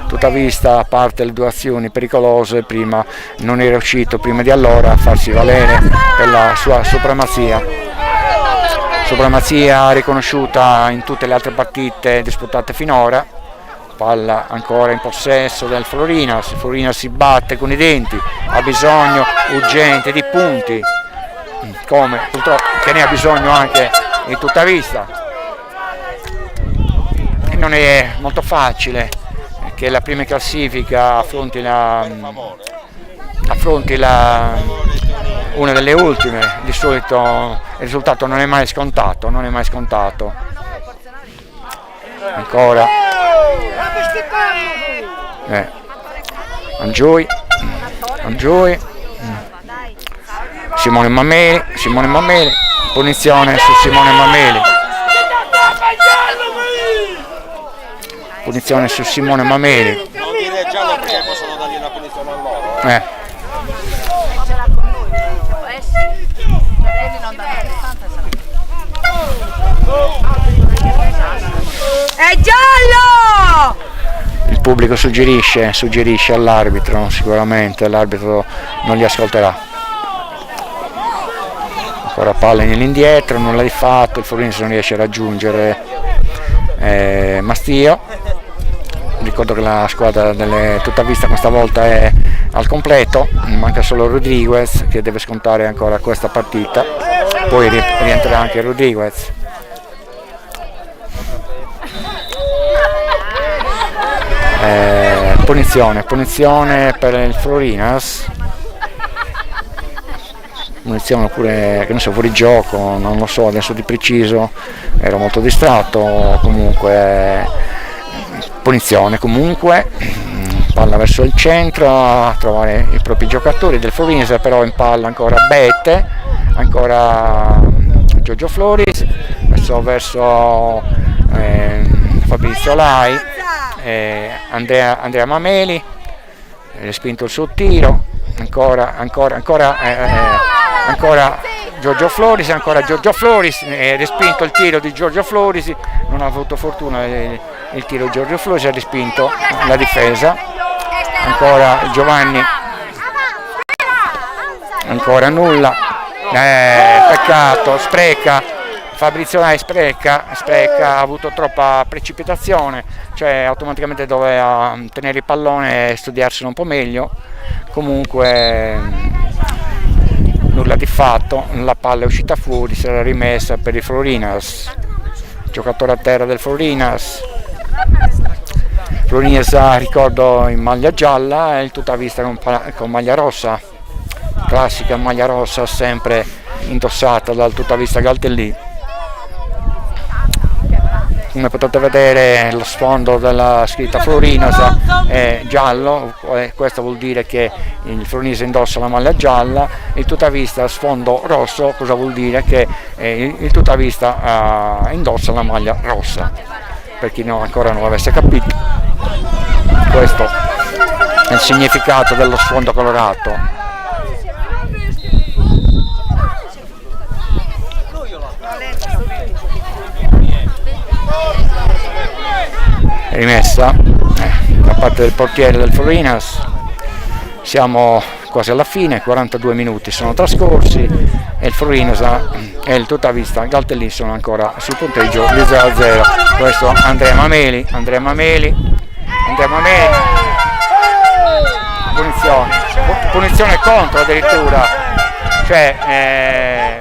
Tutta Vista, a parte le due azioni pericolose, prima non era riuscito prima di allora a farsi valere per la sua supremazia riconosciuta in tutte le altre partite disputate finora. Palla ancora in possesso del Florinas, il Florinas si batte con i denti, ha bisogno urgente di punti, come purtroppo che ne ha bisogno anche in Tutta Vista, e non è molto facile che la prima classifica affronti una delle ultime. Di solito il risultato non è mai scontato. Ancora Angioi, Simone Mameli, punizione su Simone Mameli, Non dire giallo perché possono dargli una punizione a loro. È giallo! Il pubblico suggerisce all'arbitro, sicuramente l'arbitro non li ascolterà. Ancora palla nell'indietro, nulla di fatto, il Florinas non riesce a raggiungere Mastio. Ricordo che la squadra delle Tutta Vista questa volta è al completo, manca solo Rodriguez che deve scontare ancora questa partita, poi rientrerà anche Rodriguez. Punizione per il Florinas, munizione oppure che ne so, fuori gioco, non lo so adesso di preciso, ero molto distratto. Comunque punizione, comunque palla verso il centro a trovare i propri giocatori del Florinese, però in palla ancora Bette, ancora Giorgio Floris verso Fabrizio Lai, Andrea Mameli, respinto il suo tiro, ancora Giorgio Floris, respinto il tiro di Giorgio Floris, non ha avuto fortuna il tiro di Giorgio Floris, ha respinto la difesa, ancora Giovanni, ancora nulla, peccato, spreca, Fabrizio Lai spreca, ha avuto troppa precipitazione, cioè automaticamente doveva tenere il pallone e studiarselo un po' meglio. Comunque nulla di fatto, la palla è uscita fuori, sarà rimessa per il Florinas, giocatore a terra del Florinas, ricordo in maglia gialla e il tutta vista con maglia rossa, classica maglia rossa sempre indossata dal tutta vista Galtellì. Come potete vedere lo sfondo della scritta Florinas è giallo, questo vuol dire che il Florinese indossa la maglia gialla, il tuttavista sfondo rosso, cosa vuol dire che il tuttavista indossa la maglia rossa, per chi ancora non l'avesse capito. Questo è il significato dello sfondo colorato. Rimessa da parte del portiere del Florinas, siamo quasi alla fine, 42 minuti sono trascorsi e il Florinas e il tuttavista Galtellì sono ancora sul punteggio di 0-0. Questo Andrea Mameli, punizione contro addirittura, cioè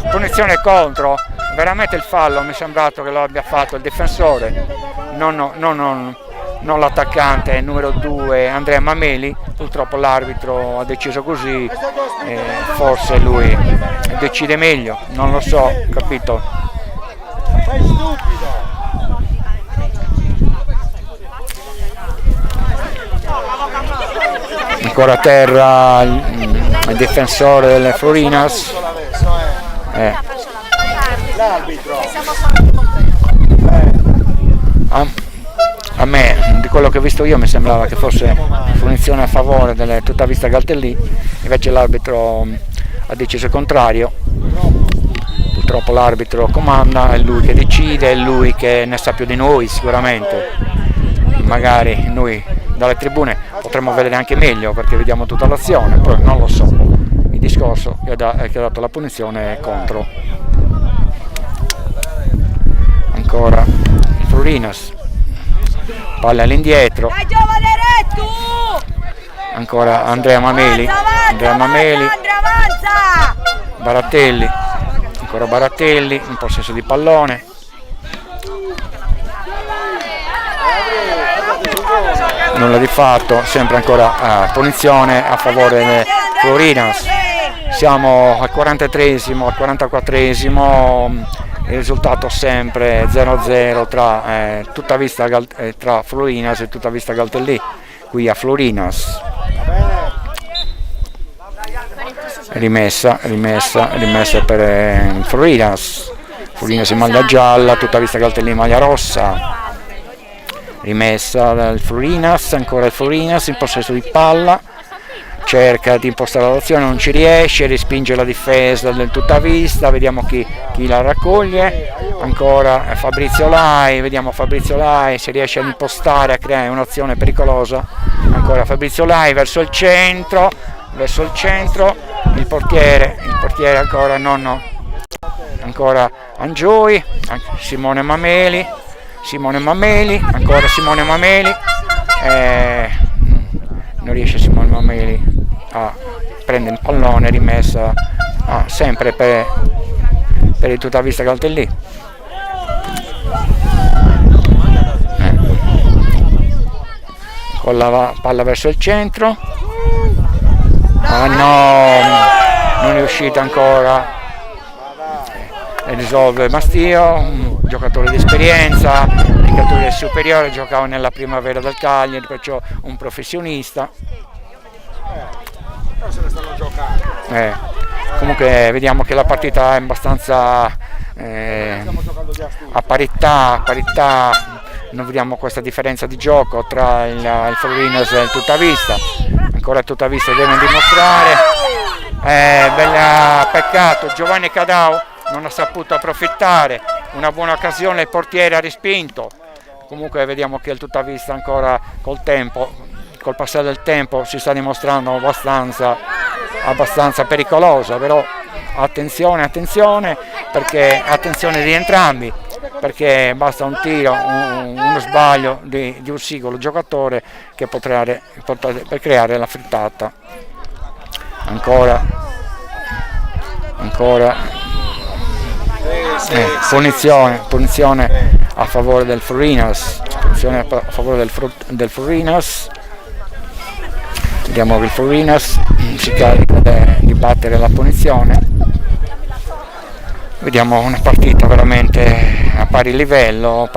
punizione contro, veramente il fallo mi è sembrato che lo abbia fatto il difensore, non l'attaccante numero 2 Andrea Mameli. Purtroppo l'arbitro ha deciso così, forse lui decide meglio, non lo so, capito? Ancora a terra il difensore del Florinas, a me, di quello che ho visto io, mi sembrava che fosse punizione a favore del tuttavista Galtellì, invece l'arbitro ha deciso il contrario. Purtroppo l'arbitro comanda, è lui che decide, è lui che ne sa più di noi sicuramente. Magari noi dalle tribune potremmo vedere anche meglio perché vediamo tutta l'azione, poi non lo so. Il discorso che ha dato la punizione è contro. Ancora il Florinas, palla all'indietro, ancora Andrea Mameli, Baratelli, ancora Baratelli in possesso di pallone, nulla di fatto, sempre ancora punizione a favore del Florinas. Siamo al 43esimo, al 44esimo, il risultato sempre 0-0 tra Florinas e tuttavista Galtellì qui a Florinas. Rimessa per Florinas in maglia gialla, tuttavista Galtellì in maglia rossa. Rimessa dal Florinas, ancora il Florinas in possesso di palla, cerca di impostare l'azione, non ci riesce, respinge la difesa del tuttavista, vediamo chi la raccoglie, ancora Fabrizio Lai, vediamo Fabrizio Lai se riesce ad impostare, a creare un'azione pericolosa, ancora Fabrizio Lai verso il centro, il portiere ancora ancora Angioi, Simone Mameli, ancora Simone Mameli, non riesce Simone Mameli a prendere il pallone, rimessa sempre per il tuttavista Galtellì. Con la palla verso il centro, non è uscita ancora e risolve Mastio, un giocatore di esperienza, di categoria superiore, giocava nella primavera del Cagliari, perciò un professionista. Se ne stanno giocando. Comunque vediamo che la partita è abbastanza a parità, non vediamo questa differenza di gioco tra il Florinas e il Tuttavista, ancora il Tuttavista deve dimostrare, peccato, Giovanni Cadau non ha saputo approfittare, una buona occasione, il portiere ha respinto. Comunque vediamo che il Tuttavista ancora col passare del tempo si sta dimostrando abbastanza pericolosa, però attenzione perché attenzione di entrambi, perché basta un tiro, uno sbaglio di un singolo giocatore che per creare la frittata. Ancora punizione a favore del Florinas, vediamo che il Florinas si carica di battere la punizione. Vediamo una partita veramente a pari livello.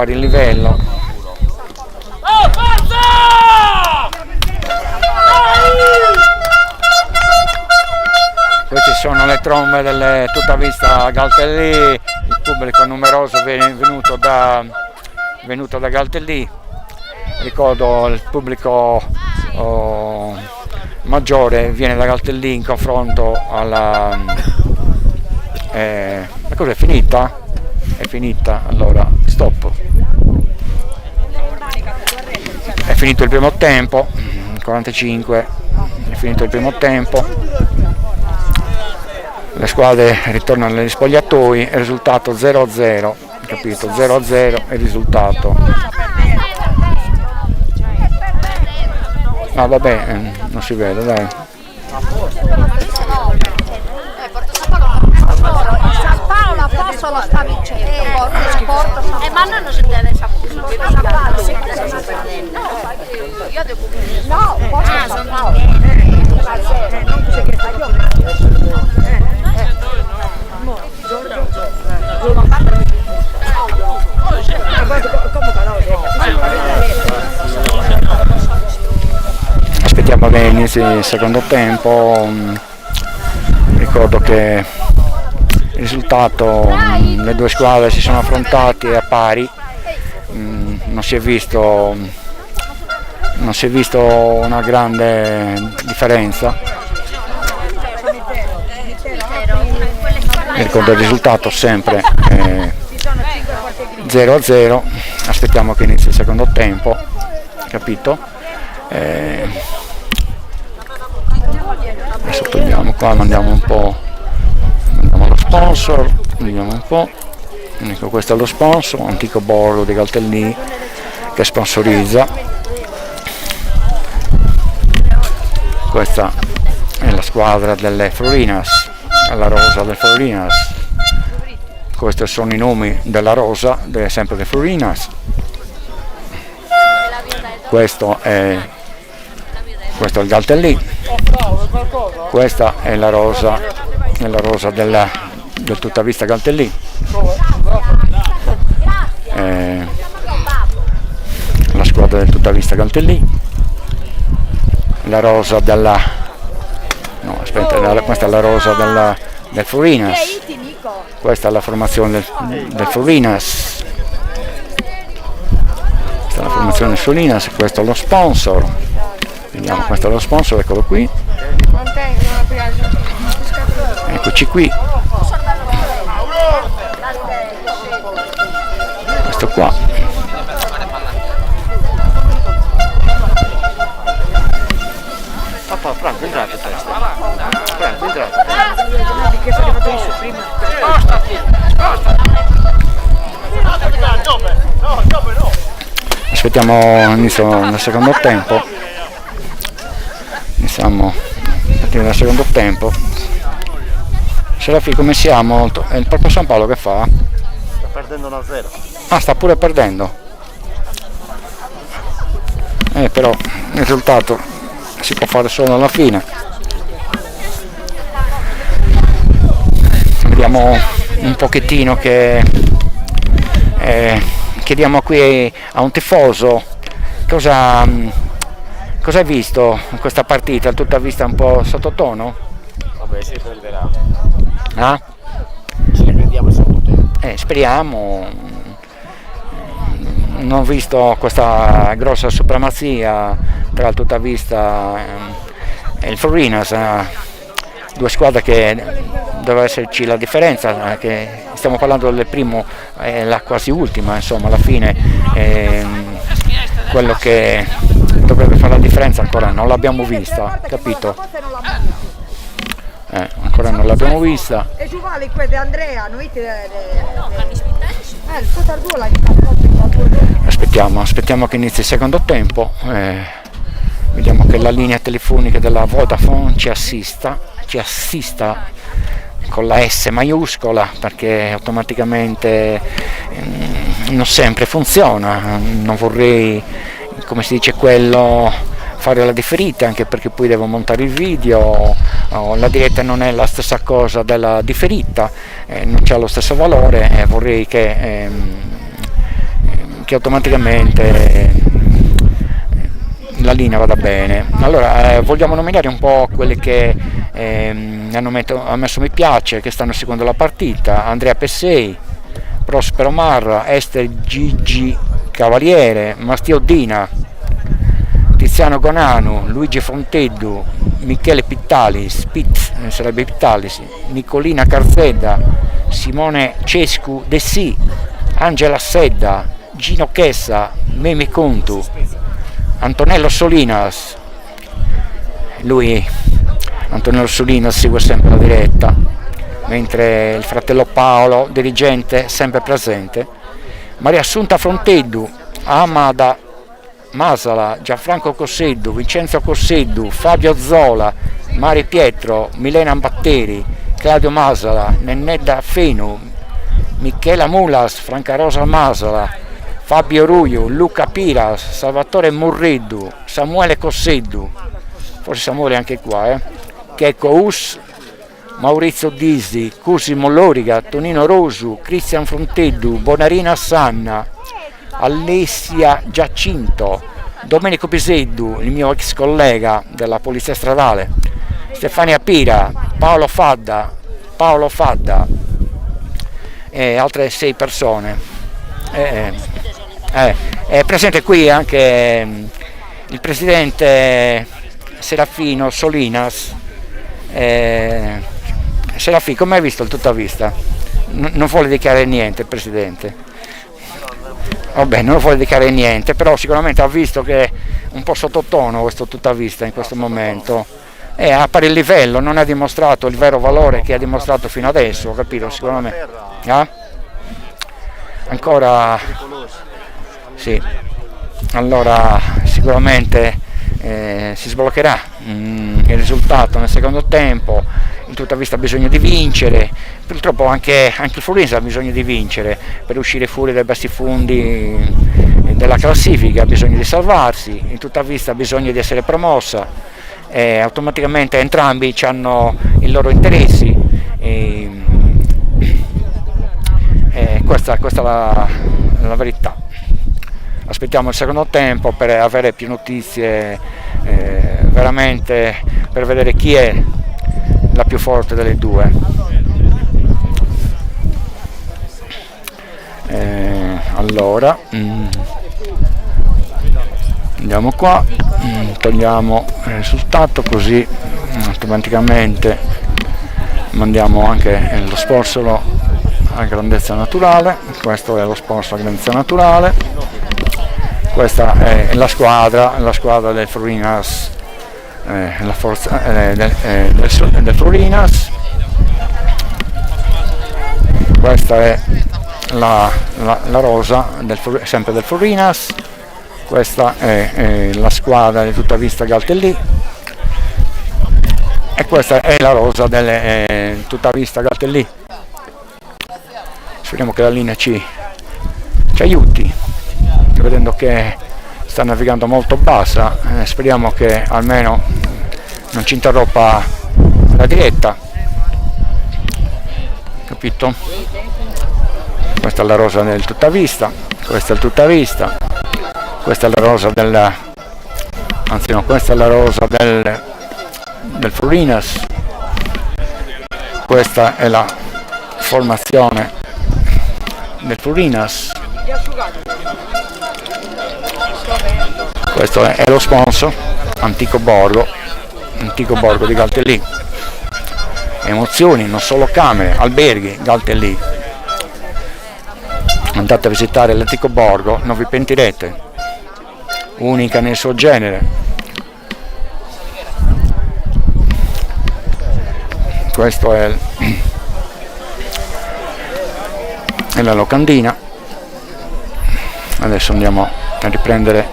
Queste sono le trombe del Tuttavista Galtellì, il pubblico numeroso venuto da Galtellì. Ricordo il pubblico maggiore viene da Galtellì in confronto alla... la cosa è finita? È finita, allora stop. È finito il primo tempo, 45, è finito il primo tempo. Le squadre ritornano negli spogliatoi, il risultato 0-0, capito? 0-0 è il risultato. Ah vabbè, non si vede, dai. San Paolo posso lo sta vincendo, ma noi non si deve sapere. No, posso San Paolo. Aspettiamo che inizi il secondo tempo. Ricordo che il risultato, le due squadre si sono affrontate a pari, non si è visto una grande differenza. Ricordo il risultato sempre 0-0, aspettiamo che inizi il secondo tempo, capito? Adesso togliamo qua, mandiamo allo sponsor, vediamo un po'. Ecco, questo è lo sponsor, antico borgo di Galtellì che sponsorizza. Questa è la squadra delle Florinas, la rosa del Florinas. Questi sono i nomi della rosa, sempre del Florinas. Questo è il Galtellì. Questa è la rosa del Tuttavista Galtellì. La squadra del Tuttavista Galtellì. La rosa della... no, aspetta, questa è la rosa del Florinas. Questa è la formazione del Florinas. Questa è la formazione del Florinas, questo è lo sponsor. Vediamo, questo è lo sponsor, eccolo qui. Eccoci qui. Questo qua. Papà, Franco, entrate testa. Franco, entrate. Aspettiamo l'inizio del secondo tempo. Iniziamo a partire dal secondo tempo. Serafi, come siamo? È il proprio San Paolo che fa? Sta perdendo 1-0. Ah, sta pure perdendo. Però il risultato si può fare solo alla fine. Vediamo un pochettino che chiediamo qui a un tifoso cosa hai visto in questa partita, tutta vista un po' sottotono? Vabbè, si perderà. Ah? Ci riprendiamo il secondo tempo. Speriamo. Non ho visto questa grossa supremazia tra il tutta vista e il Florinas, due squadre che deve esserci la differenza, che stiamo parlando del primo e la quasi ultima, insomma alla fine quello che dovrebbe fare la differenza ancora non l'abbiamo vista, capito? Ancora non l'abbiamo vista. E tu vali quelle Andrea, noi Aspettiamo che inizi il secondo tempo, vediamo che la linea telefonica della Vodafone ci assista con la S maiuscola, perché automaticamente non sempre funziona. Non vorrei, come si dice, fare la differita, anche perché poi devo montare il video, la diretta non è la stessa cosa della differita, non c'ha lo stesso valore, e vorrei che automaticamente la linea vada bene. Allora vogliamo nominare un po' quelli che hanno messo mi piace, che stanno seguendo la partita: Andrea Pessei, Prospero Marra, Ester Gigi Cavaliere, Mastio Dina, Tiziano Gonanu, Luigi Fonteddu, Michele Pittalis, sarebbe Pittalis, Nicolina Carzedda, Simone Cescu Dessi, Angela Sedda, Gino Chessa, Memi Contu, Antonello Solinas. Antonello Solinas segue sempre la diretta, mentre il fratello Paolo, dirigente, sempre presente. Maria Assunta Fonteddu, Amada Masala, Gianfranco Cosseddu, Vincenzo Cosseddu, Fabio Zola, Mari Pietro, Milena Batteri, Claudio Masala, Nennedda Fenu, Michela Mulas, Franca Rosa Masala, Fabio Ruiu, Luca Piras, Salvatore Murriddu, Samuele Cosseddu, forse Samuele anche qua, Checco Us, Maurizio Disi, Cusimo Loriga, Tonino Rosu, Cristian Fonteddu, Bonarina Sanna, Alessia Giacinto, Domenico Piseddu, il mio ex collega della Polizia Stradale, Stefania Pira, Paolo Fadda e altre 6 persone. È presente qui anche il presidente Serafino Solinas. Serafino, come hai visto il tutta vista? Non vuole dichiarare niente il presidente. Vabbè, non vuole dichiarare niente, però sicuramente ha visto che è un po' sottotono questo tutta vista in questo momento. A pari livello, non ha dimostrato il vero valore che ha dimostrato fino adesso, ho capito, sicuramente. Ancora sì, allora sicuramente si sbloccherà il risultato nel secondo tempo. In tutta vista ha bisogno di vincere, purtroppo anche il Fluminense ha bisogno di vincere per uscire fuori dai bassi fondi della classifica, ha bisogno di salvarsi. In tutta vista ha bisogno di essere promossa, automaticamente entrambi hanno i loro interessi, questa è la verità. Aspettiamo il secondo tempo per avere più notizie, veramente per vedere chi è la più forte delle due. Allora andiamo qua, togliamo il risultato, così automaticamente mandiamo anche lo sponsor a grandezza naturale. Questo è lo sponsor a grandezza naturale, questa è la squadra del Florinas, la forza del Florinas. Questa è la rosa sempre del Florinas. Questa è la squadra di tutta vista Galtellì, e questa è la rosa del tutta vista Galtellì. Speriamo che la linea ci aiuti, vedendo che sta navigando molto bassa, speriamo che almeno non ci interrompa la diretta, capito? Questa è la rosa del tutta vista, questa è il tutta vista, questa è la rosa del, anzi no, questa è la rosa del Florinas, questa è la formazione del Florinas, questo è lo sponsor, Antico Borgo di Galtellì. Emozioni, non solo camere, alberghi, Galtellì. Andate a visitare l'Antico Borgo, non vi pentirete, unica nel suo genere. Questo è la locandina. Adesso andiamo a riprendere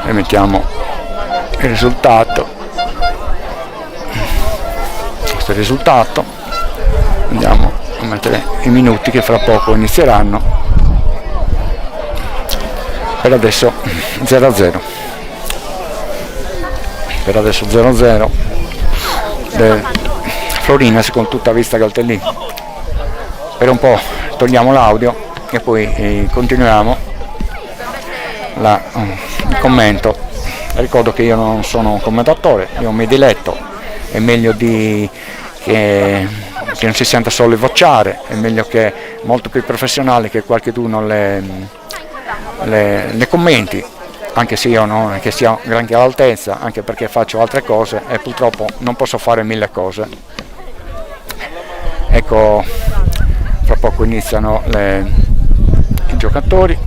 e mettiamo il risultato. Questo è il risultato. Andiamo a mettere i minuti che fra poco inizieranno. Per adesso 0-0. Per adesso 0-0 del Florinas con tutta vista Galtellì. Per un po' togliamo l'audio e poi continuiamo il commento. Ricordo che io non sono un commentatore, io mi diletto, è meglio che non si senta solo il vociare, è meglio che molto più professionale che qualcheduno le commenti, anche se io non è che sia granché all'altezza, anche perché faccio altre cose e purtroppo non posso fare 1000 cose. Ecco, fra poco iniziano i giocatori,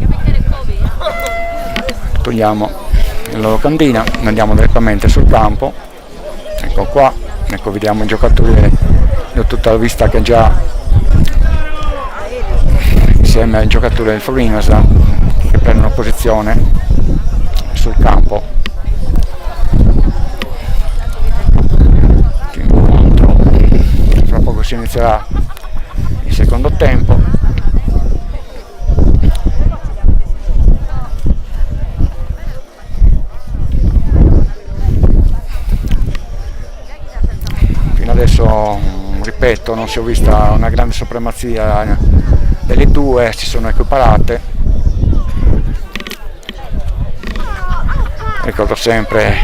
togliamo la locandina, andiamo direttamente sul campo. Ecco qua, ecco, vediamo i giocatori di tutta la vista che già insieme ai giocatori del Florinas che prendono posizione sul campo. Fra poco si inizierà il secondo tempo. Adesso, ripeto, non si è vista una grande supremazia delle due, si sono equiparate. Ricordo sempre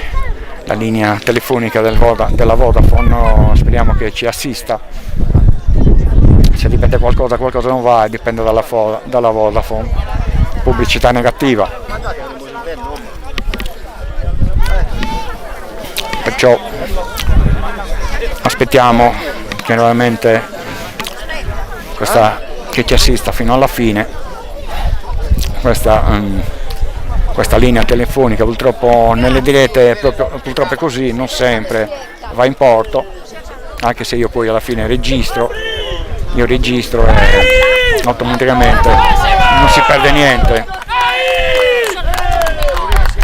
la linea telefonica della Vodafone, speriamo che ci assista. Se dipende qualcosa non va, dipende dalla Vodafone. Pubblicità negativa. Perciò aspettiamo che veramente che ci assista fino alla fine questa linea telefonica. Purtroppo nelle dirette purtroppo è così, non sempre va in porto, anche se io poi alla fine registro e automaticamente non si perde niente.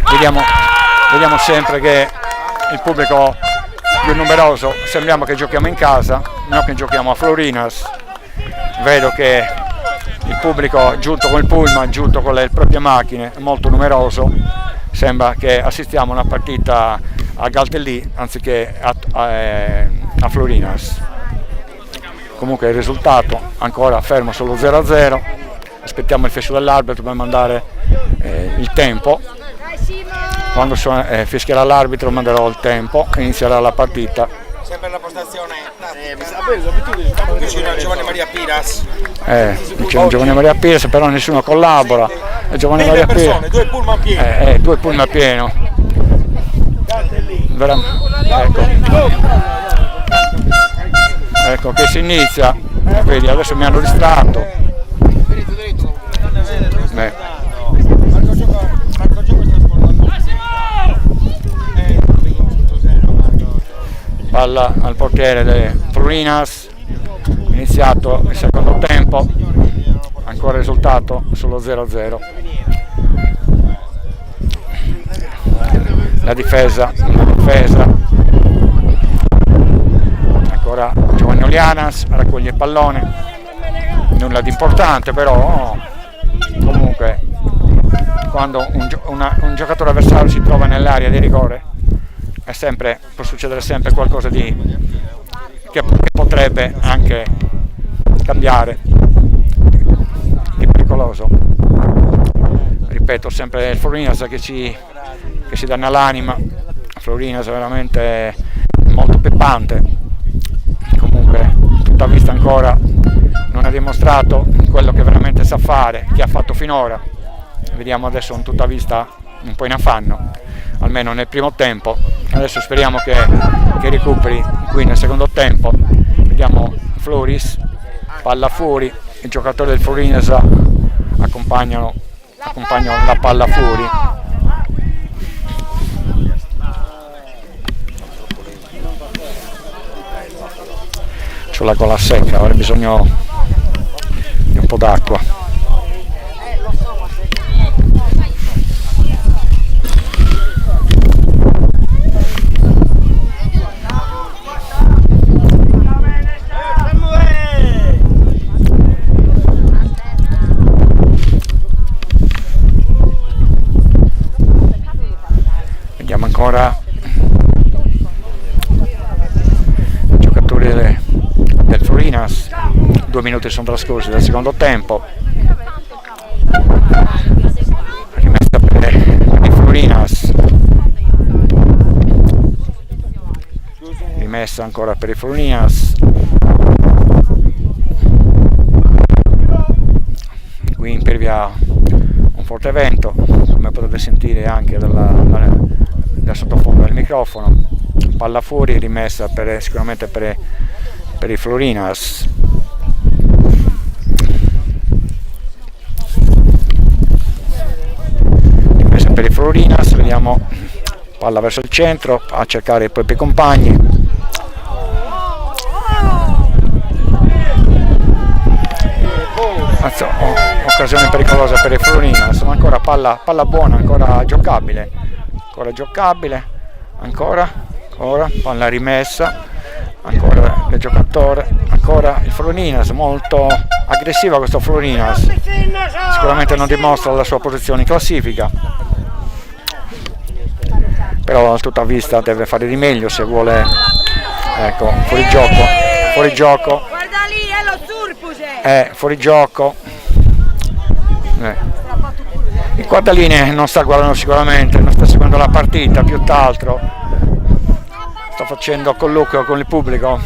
Vediamo sempre che il pubblico più numeroso, sembriamo che giochiamo in casa, non che giochiamo a Florinas. Vedo che il pubblico giunto con il pullman, giunto con le proprie macchine, è molto numeroso, sembra che assistiamo a una partita a Galtellì anziché a Florinas. Comunque il risultato ancora fermo solo 0-0, aspettiamo il fischio dell'arbitro per mandare il tempo. Quando fischierà l'arbitro manderò il tempo e inizierà la partita. Sempre la postazione vicino a Giovanni Maria Piras. Vicino a Giovanni Maria Piras, però nessuno collabora. Giovanni Maria Piras. 2 pullman pieni. 2 pullman pieno. Ecco che si inizia. Vedi, adesso mi hanno distratto. Palla al portiere del Florinas, iniziato il secondo tempo, ancora risultato solo 0-0. La difesa, ancora Giovanni Olianas raccoglie il pallone, nulla di importante, però comunque quando un giocatore avversario si trova nell'area di rigore può succedere sempre qualcosa di che potrebbe anche cambiare di pericoloso. Ripeto, sempre il Florinas che si danna l'anima. Florinas è veramente molto peppante, comunque tutta vista ancora non ha dimostrato quello che veramente sa fare, che ha fatto finora. Vediamo adesso un tutta vista un po' in affanno, almeno nel primo tempo. Adesso speriamo che recuperi qui nel secondo tempo. Vediamo Floris, palla fuori, i giocatori del Florinas accompagnano la palla fuori. C'ho la gola secca, avrei bisogno di un po' d'acqua. Vediamo ancora i giocatori del Florinas. 2 minuti sono trascorsi dal secondo tempo. Rimessa per il Florinas. Rimessa ancora per il Florinas. Qui impervia un forte vento, come potete sentire anche dal sottofondo del microfono. Palla fuori, rimessa sicuramente per il Florinas. Rimessa per il Florinas, vediamo palla verso il centro a cercare i propri compagni. Occasione pericolosa per il Florinas, ma ancora palla buona, ancora giocabile, ancora palla rimessa, ancora il giocatore, ancora il Florinas, molto aggressiva questo Florinas, sicuramente non dimostra la sua posizione in classifica, però a tutta vista deve fare di meglio se vuole. Ecco, fuori gioco, Guarda lì, è lo surpuse! fuori gioco. Il guardaline non sta guardando sicuramente, non sta seguendo la partita, più t'altro sta facendo colloquio con il pubblico.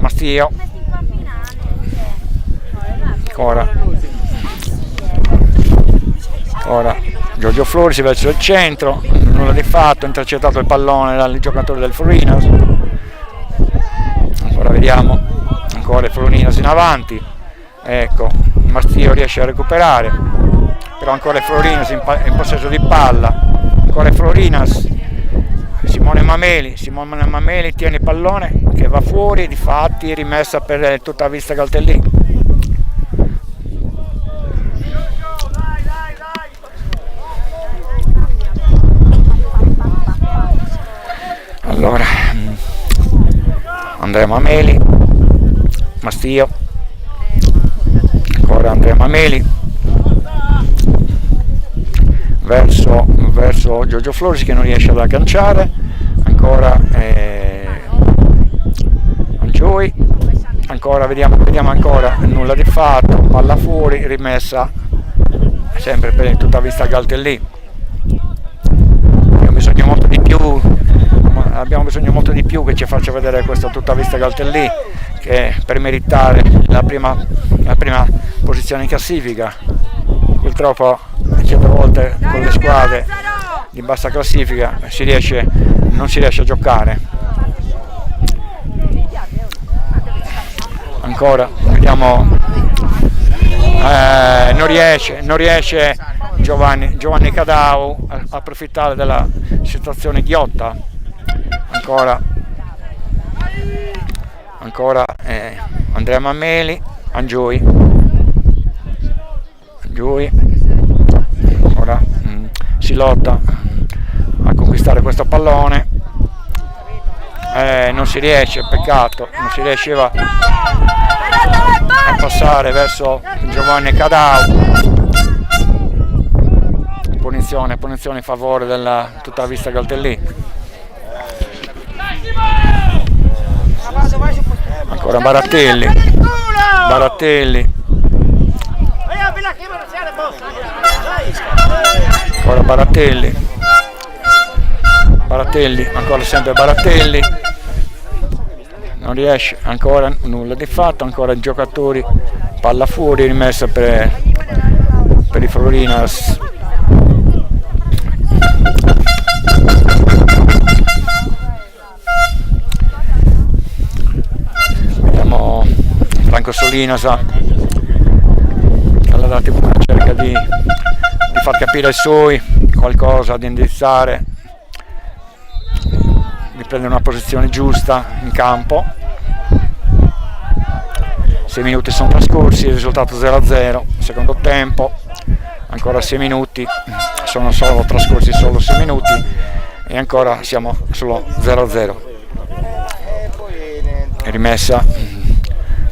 Mastio, ancora Giorgio Floris verso il centro, nulla di fatto, intercettato il pallone dal giocatore del Florinas. Ancora vediamo, ancora il Florinas in avanti. Ecco, Mastio riesce a recuperare, però ancora il Florinas in possesso di palla, ancora il Florinas, Simone Mameli tiene il pallone che va fuori, difatti rimessa per tutta vista Galtellì. Allora, Andrea Mameli, Mastio, ancora Andrea Mameli verso Giorgio Floris che non riesce ad agganciare, ancora Angioi, ancora vediamo ancora nulla di fatto, palla fuori, rimessa sempre per tutta vista Galtellì. Abbiamo bisogno molto di più che ci faccia vedere questa tutta vista Galtellì, che per meritare la prima posizione in classifica. Purtroppo certe volte con le squadre di bassa classifica non si riesce a giocare. Ancora vediamo, non riesce Giovanni Cadau a approfittare della situazione ghiotta. Ancora Andrea Mameli, Angioi, ora si lotta a conquistare questo pallone, non si riesce, peccato, non si riusciva a passare verso Giovanni Cadau. Punizione in favore della tutta vista Galtellì. ancora Barattelli, ancora Barattelli, ancora sempre Barattelli, non riesce, ancora nulla di fatto, ancora i giocatori, palla fuori, rimessa per i Florinas. Vediamo Franco Solinas, alla TV cerca di far capire ai suoi qualcosa, di indirizzare, di prendere una posizione giusta in campo. 6 minuti sono trascorsi, il risultato 0-0, secondo tempo, ancora 6 minuti, sono trascorsi solo 6 minuti e ancora siamo solo 0-0. Rimessa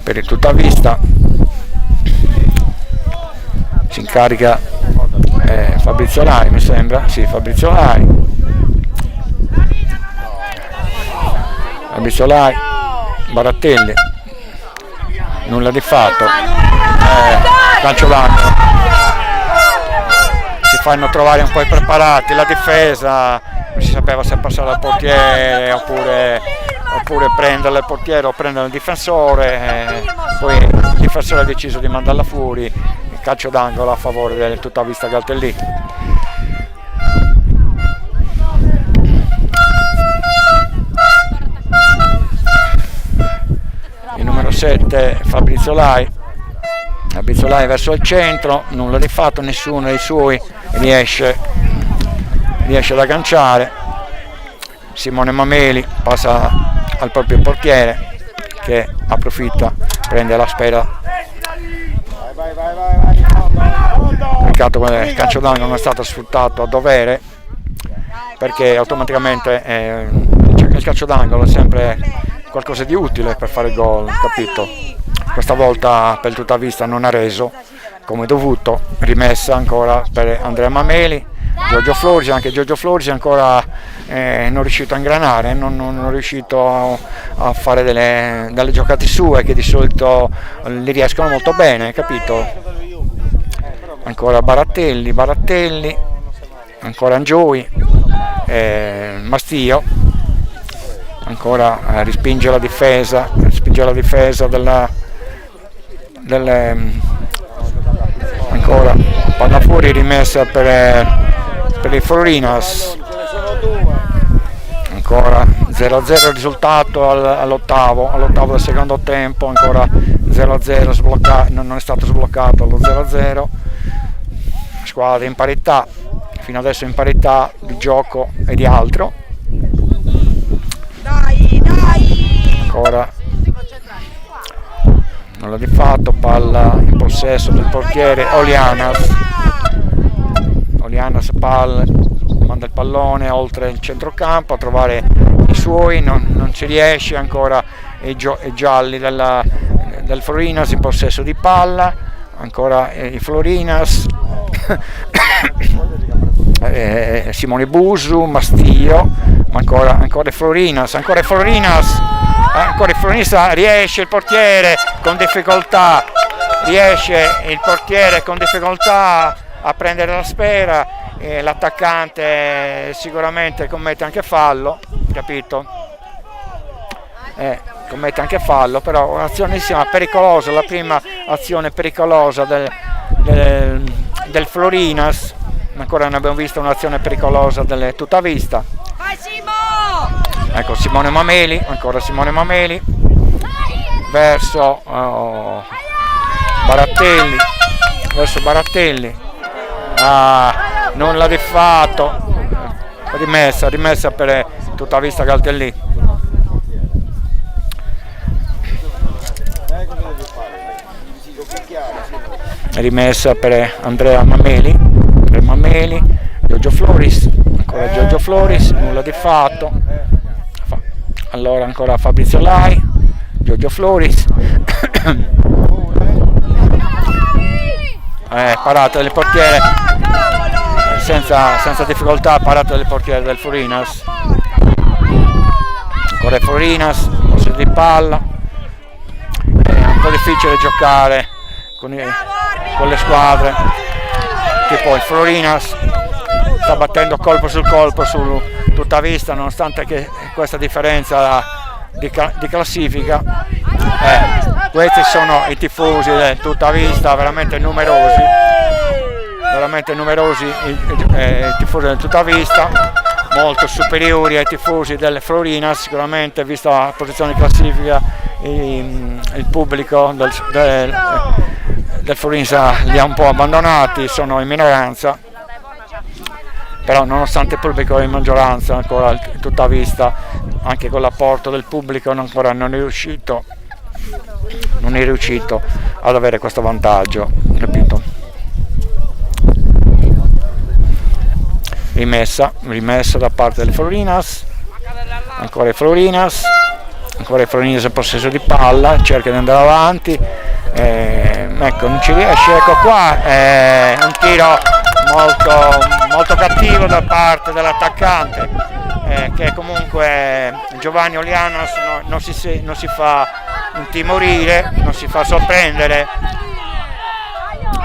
per il tutta vista, si incarica Fabrizio Lari, mi sembra, sì, Fabrizio Lari, Barattelli, nulla di fatto, calcio d'angolo, si fanno trovare un po' impreparati, la difesa non si sapeva se passare al portiere oppure prendere il portiere o prendere il difensore, poi il difensore ha deciso di mandarla fuori, il calcio d'angolo a favore del tutta vista Galtellì. Il numero 7 Fabrizio Lai verso il centro, nulla di fatto, nessuno dei suoi riesce ad agganciare. Simone Mameli passa al proprio portiere che approfitta, prende la spera. Peccato che il calcio d'angolo non è stato sfruttato a dovere, perché automaticamente il calcio d'angolo è sempre qualcosa di utile per fare gol, capito? Questa volta per tutta vista non ha reso come dovuto, rimessa ancora per Andrea Mameli. Giorgio Florgi ancora non è riuscito a ingranare, non è riuscito a fare delle giocate sue che di solito gli riescono molto bene, capito? Ancora Barattelli, ancora Angioi, Mastio, ancora respinge la difesa ancora palla fuori, rimessa per i Florinas, ancora 0-0 il risultato all'ottavo del secondo tempo, ancora 0-0 sbloccato, non è stato sbloccato allo 0-0, squadra in parità, fino adesso in parità di gioco e di altro. Ancora nulla di fatto, palla in possesso del portiere Olianas, manda il pallone oltre il centrocampo a trovare i suoi, non ci riesce, ancora i gialli del Florinas in possesso di palla, ancora i Florinas, Simone Busu, Mastio, ma ancora i Florinas, riesce il portiere con difficoltà, a prendere la sfera, e l'attaccante sicuramente commette anche fallo, capito? Commette anche fallo, però un'azionissima pericolosa, la prima azione pericolosa del Florinas, ancora non abbiamo visto un'azione pericolosa del tutta vista. Ecco Simone Mameli, ancora Simone Mameli verso Barattelli, nulla di fatto, rimessa per tutta vista Galtellì. Rimessa per Andrea Mameli, Giorgio Floris, ancora Giorgio Floris, nulla di fatto. Allora ancora Fabrizio Lai, Giorgio Floris, parata del portiere, senza difficoltà, parata del portiere del Florinas, ancora Florinas, possesso di palla, po' difficile giocare con le squadre, tipo il Florinas sta battendo colpo sul colpo su tutta vista, nonostante che questa differenza di classifica. Questi sono i tifosi del tutta vista, veramente numerosi i tifosi del tutta vista, molto superiori ai tifosi del Florinas, sicuramente, vista la posizione di classifica. Il pubblico del Florinas li ha un po' abbandonati, sono in minoranza, però nonostante il pubblico è in maggioranza, ancora il tutta vista, anche con l'apporto del pubblico, ancora non è riuscito ad avere questo vantaggio, capito? Rimessa da parte del Florinas, ancora il Florinas in possesso di palla, cerca di andare avanti, ecco, non ci riesce, ecco qua, un tiro molto cattivo da parte dell'attaccante, che comunque Giovanni Olianas non si fa intimorire, non si fa sorprendere.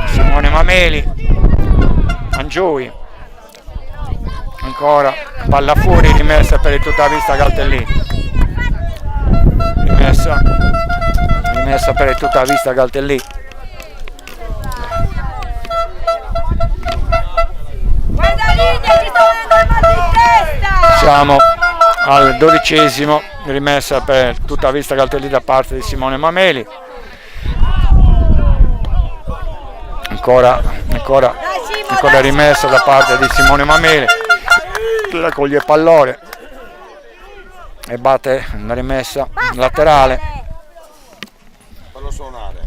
Simone Mameli, Angiui, ancora palla fuori, rimessa per il tutta vista Galtellì, rimessa per il tutta vista Galtellì. Siamo al 12°, rimessa per tutta vista Galtellì da parte di Simone Mameli. Ancora rimessa da parte di Simone Mameli, che raccoglie il pallone e batte una rimessa laterale. Fallo suonare.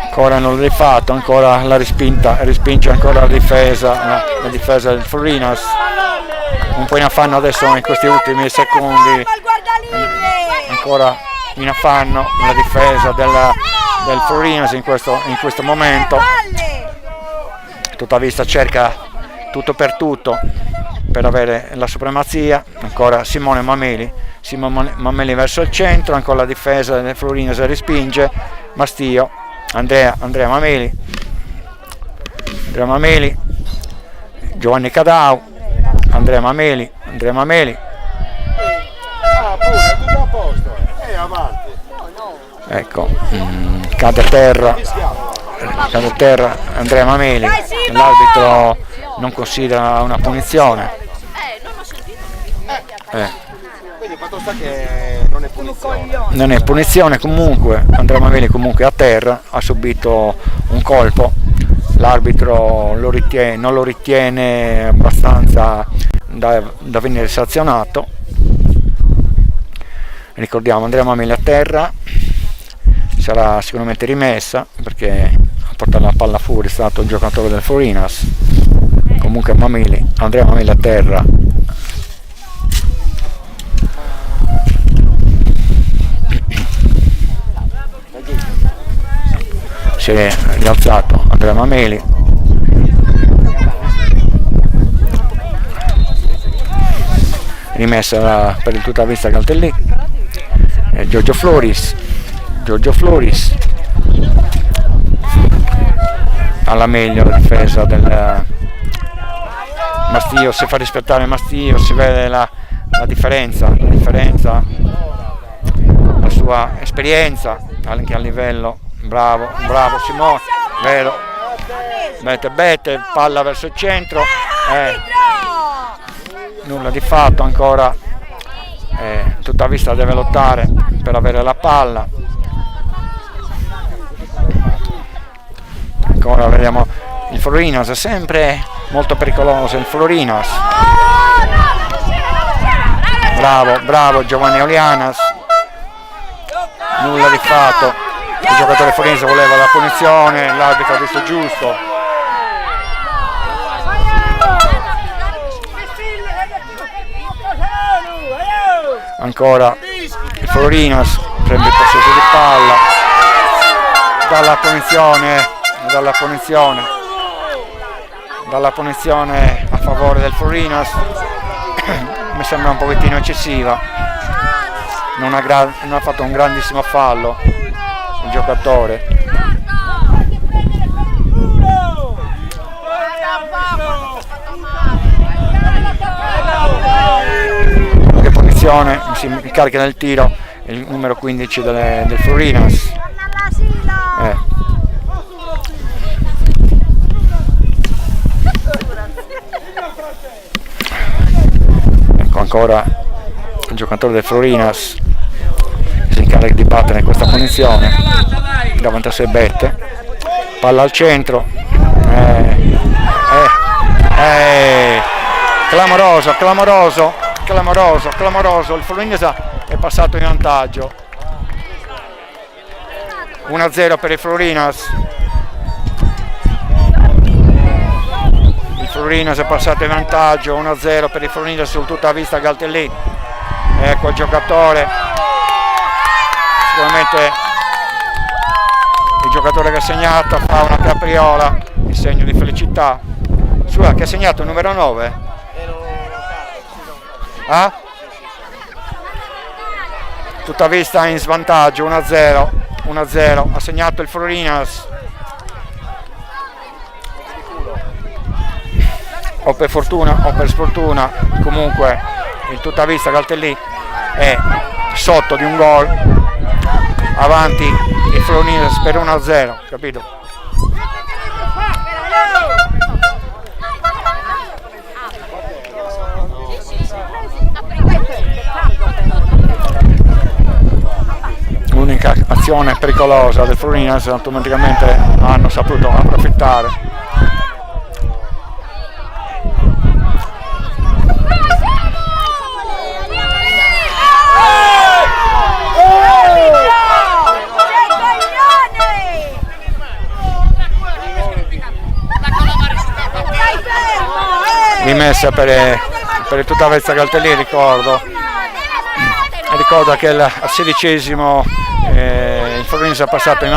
Ancora non l'ha fatto, ancora la respinge ancora la difesa del Florinas, un po' in affanno adesso in questi ultimi secondi, ancora in affanno la difesa del Florinas in questo momento. Tutta vista cerca tutto per tutto per avere la supremazia. Ancora Simone Mameli verso il centro, ancora la difesa del Florinas respinge, Mastio, Andrea Mameli, Giovanni Cadau, Andrea Mameli, pure, tutto a posto, avanti. Ecco, cade a terra Andrea Mameli, l'arbitro non considera una punizione. Quindi fatto sta che non è punizione. Non è punizione, comunque Andrea Mameli comunque a terra, ha subito un colpo, l'arbitro non lo ritiene abbastanza da venire sanzionato. Ricordiamo, Andrea Mameli a terra, sarà sicuramente rimessa perché a portare la palla fuori è stato un giocatore del Florinas. Comunque Andrea Mameli a terra. Si è rialzato Andrea Mameli, rimessa per il tutta vista Galtellì, Giorgio Floris alla meglio la difesa del Mastio, si fa rispettare Mastio, si vede la differenza, la sua esperienza anche a livello. Bravo Simone, vero, mette palla verso il centro, nulla di fatto, ancora tutta vista deve lottare per avere la palla. Ancora vediamo il Florinas, è sempre molto pericoloso il Florinas. Bravo Giovanni Olianas, nulla di fatto. Il giocatore Florinas voleva la punizione, l'arbitro ha visto giusto. Ancora il Florinas prende il possesso di palla, dalla punizione a favore del Florinas. Mi sembra un pochettino eccessiva. non ha fatto un grandissimo fallo il giocatore. Che punizione, si carica nel tiro il numero 15 del Florinas. Ecco ancora il giocatore del Florinas si incarica di battere questa punizione davanti a sé Bette. Palla al centro, clamoroso, il Florinas è passato in vantaggio, 1-0 per il Florinas. Il Florinas è passato in vantaggio, 1-0 per il Florinas sul tutta vista Galtellì. Ecco il giocatore, sicuramente il giocatore che ha segnato fa una capriola in segno di felicità. Sua che ha segnato il numero 9? Ah? Tutta vista in svantaggio, 1-0, ha segnato il Florinas. O per fortuna o per sfortuna, comunque il tutta vista Galtellì è sotto di un gol, avanti il Florinas per 1-0, capito? L'unica azione pericolosa del Florinas automaticamente hanno saputo approfittare. Rimessa per tutta Vezza Galtellì, ricordo che al 16esimo il Florinas è passato in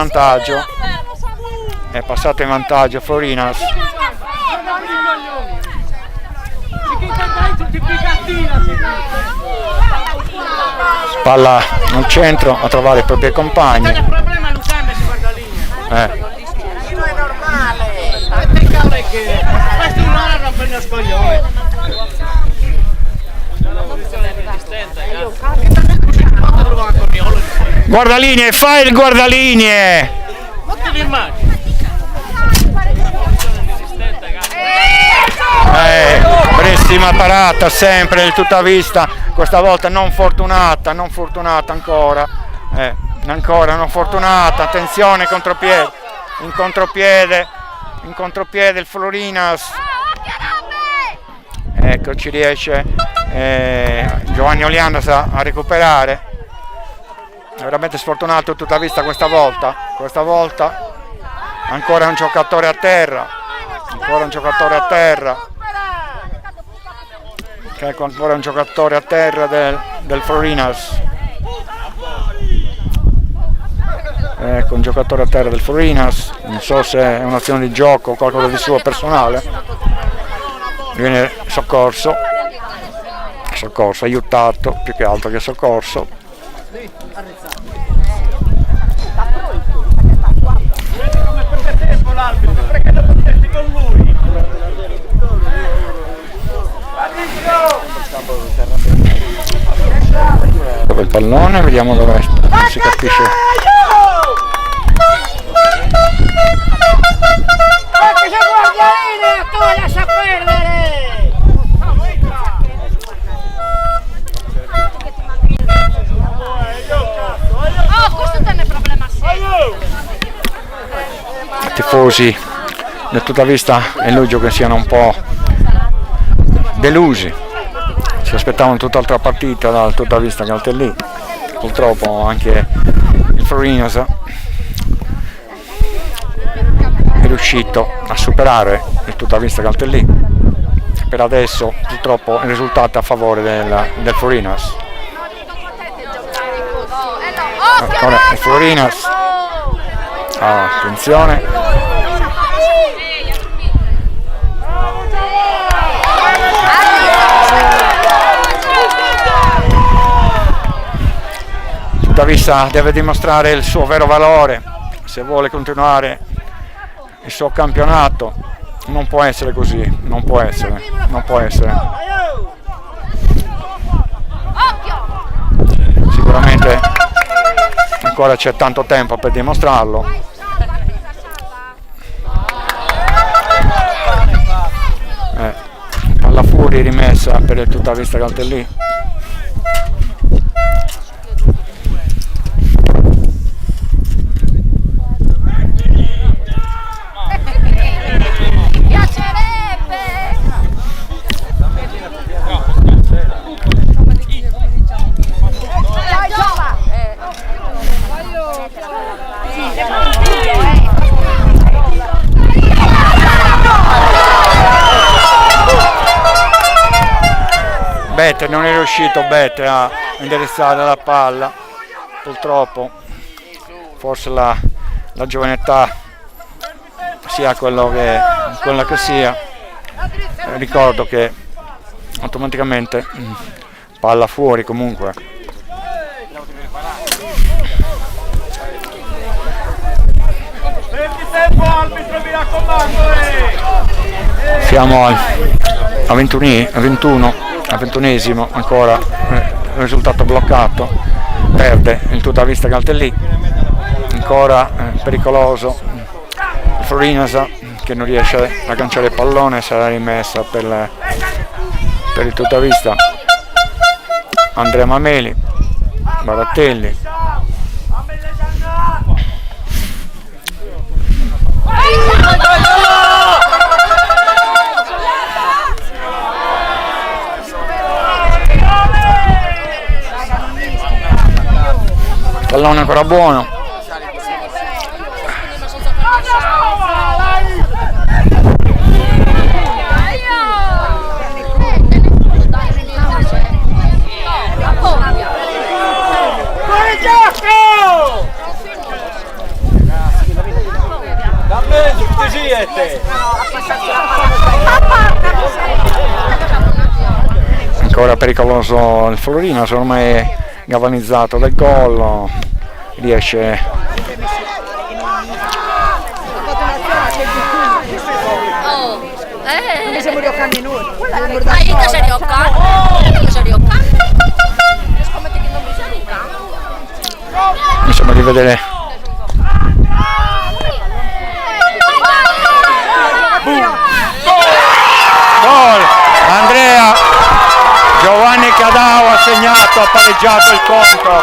vantaggio, Florinas. Palla al centro a trovare i propri compagni. Guardalinee, fai il guardalinee! Bellissima parata sempre il tutta vista, questa volta non fortunata ancora, ancora non fortunata, attenzione in contropiede il Florinas. Ecco, ci riesce Giovanni Oliandas a recuperare. È veramente sfortunato tutta vista questa volta ancora un giocatore a terra, ancora un giocatore a terra del Florinas. Ecco un giocatore a terra del Florinas, non so se è un'azione di gioco o qualcosa di suo personale. Viene soccorso, aiutato più che altro che soccorso. Dove il pallone, vediamo dove si capisce. I tifosi del tutta vista è logico che siano un po' delusi, si aspettavano tutt'altra partita dal tutta vista Galtellì. Purtroppo anche il Florinas è riuscito a superare il tutta vista Galtellì. Per adesso purtroppo il risultato è a favore del Florinas. Ancora il Florinas, attenzione, tutta vista deve dimostrare il suo vero valore se vuole continuare il suo campionato. Non può essere così, non può essere. Sicuramente ancora c'è tanto tempo per dimostrarlo. Palla fuori rimessa per il tutta vista Galtellì. Bette non è riuscito a indirizzare la palla, purtroppo. Forse la giovane sia quella che sia. Ricordo che automaticamente palla fuori comunque. Siamo a 21esimo, ancora risultato bloccato, perde il tutta vista Galtellì, ancora pericoloso il Florinasa che non riesce a lanciare il pallone, sarà rimessa per il tutta vista Andrea Mameli, Barattelli. Pallone ancora buono. Ancora pericoloso il Florino, ormai è galvanizzato dal gol, riesce siamo rioccando noi. insomma di vedere gol. Andrea Giovanni Cadao ha segnato, ha pareggiato il conto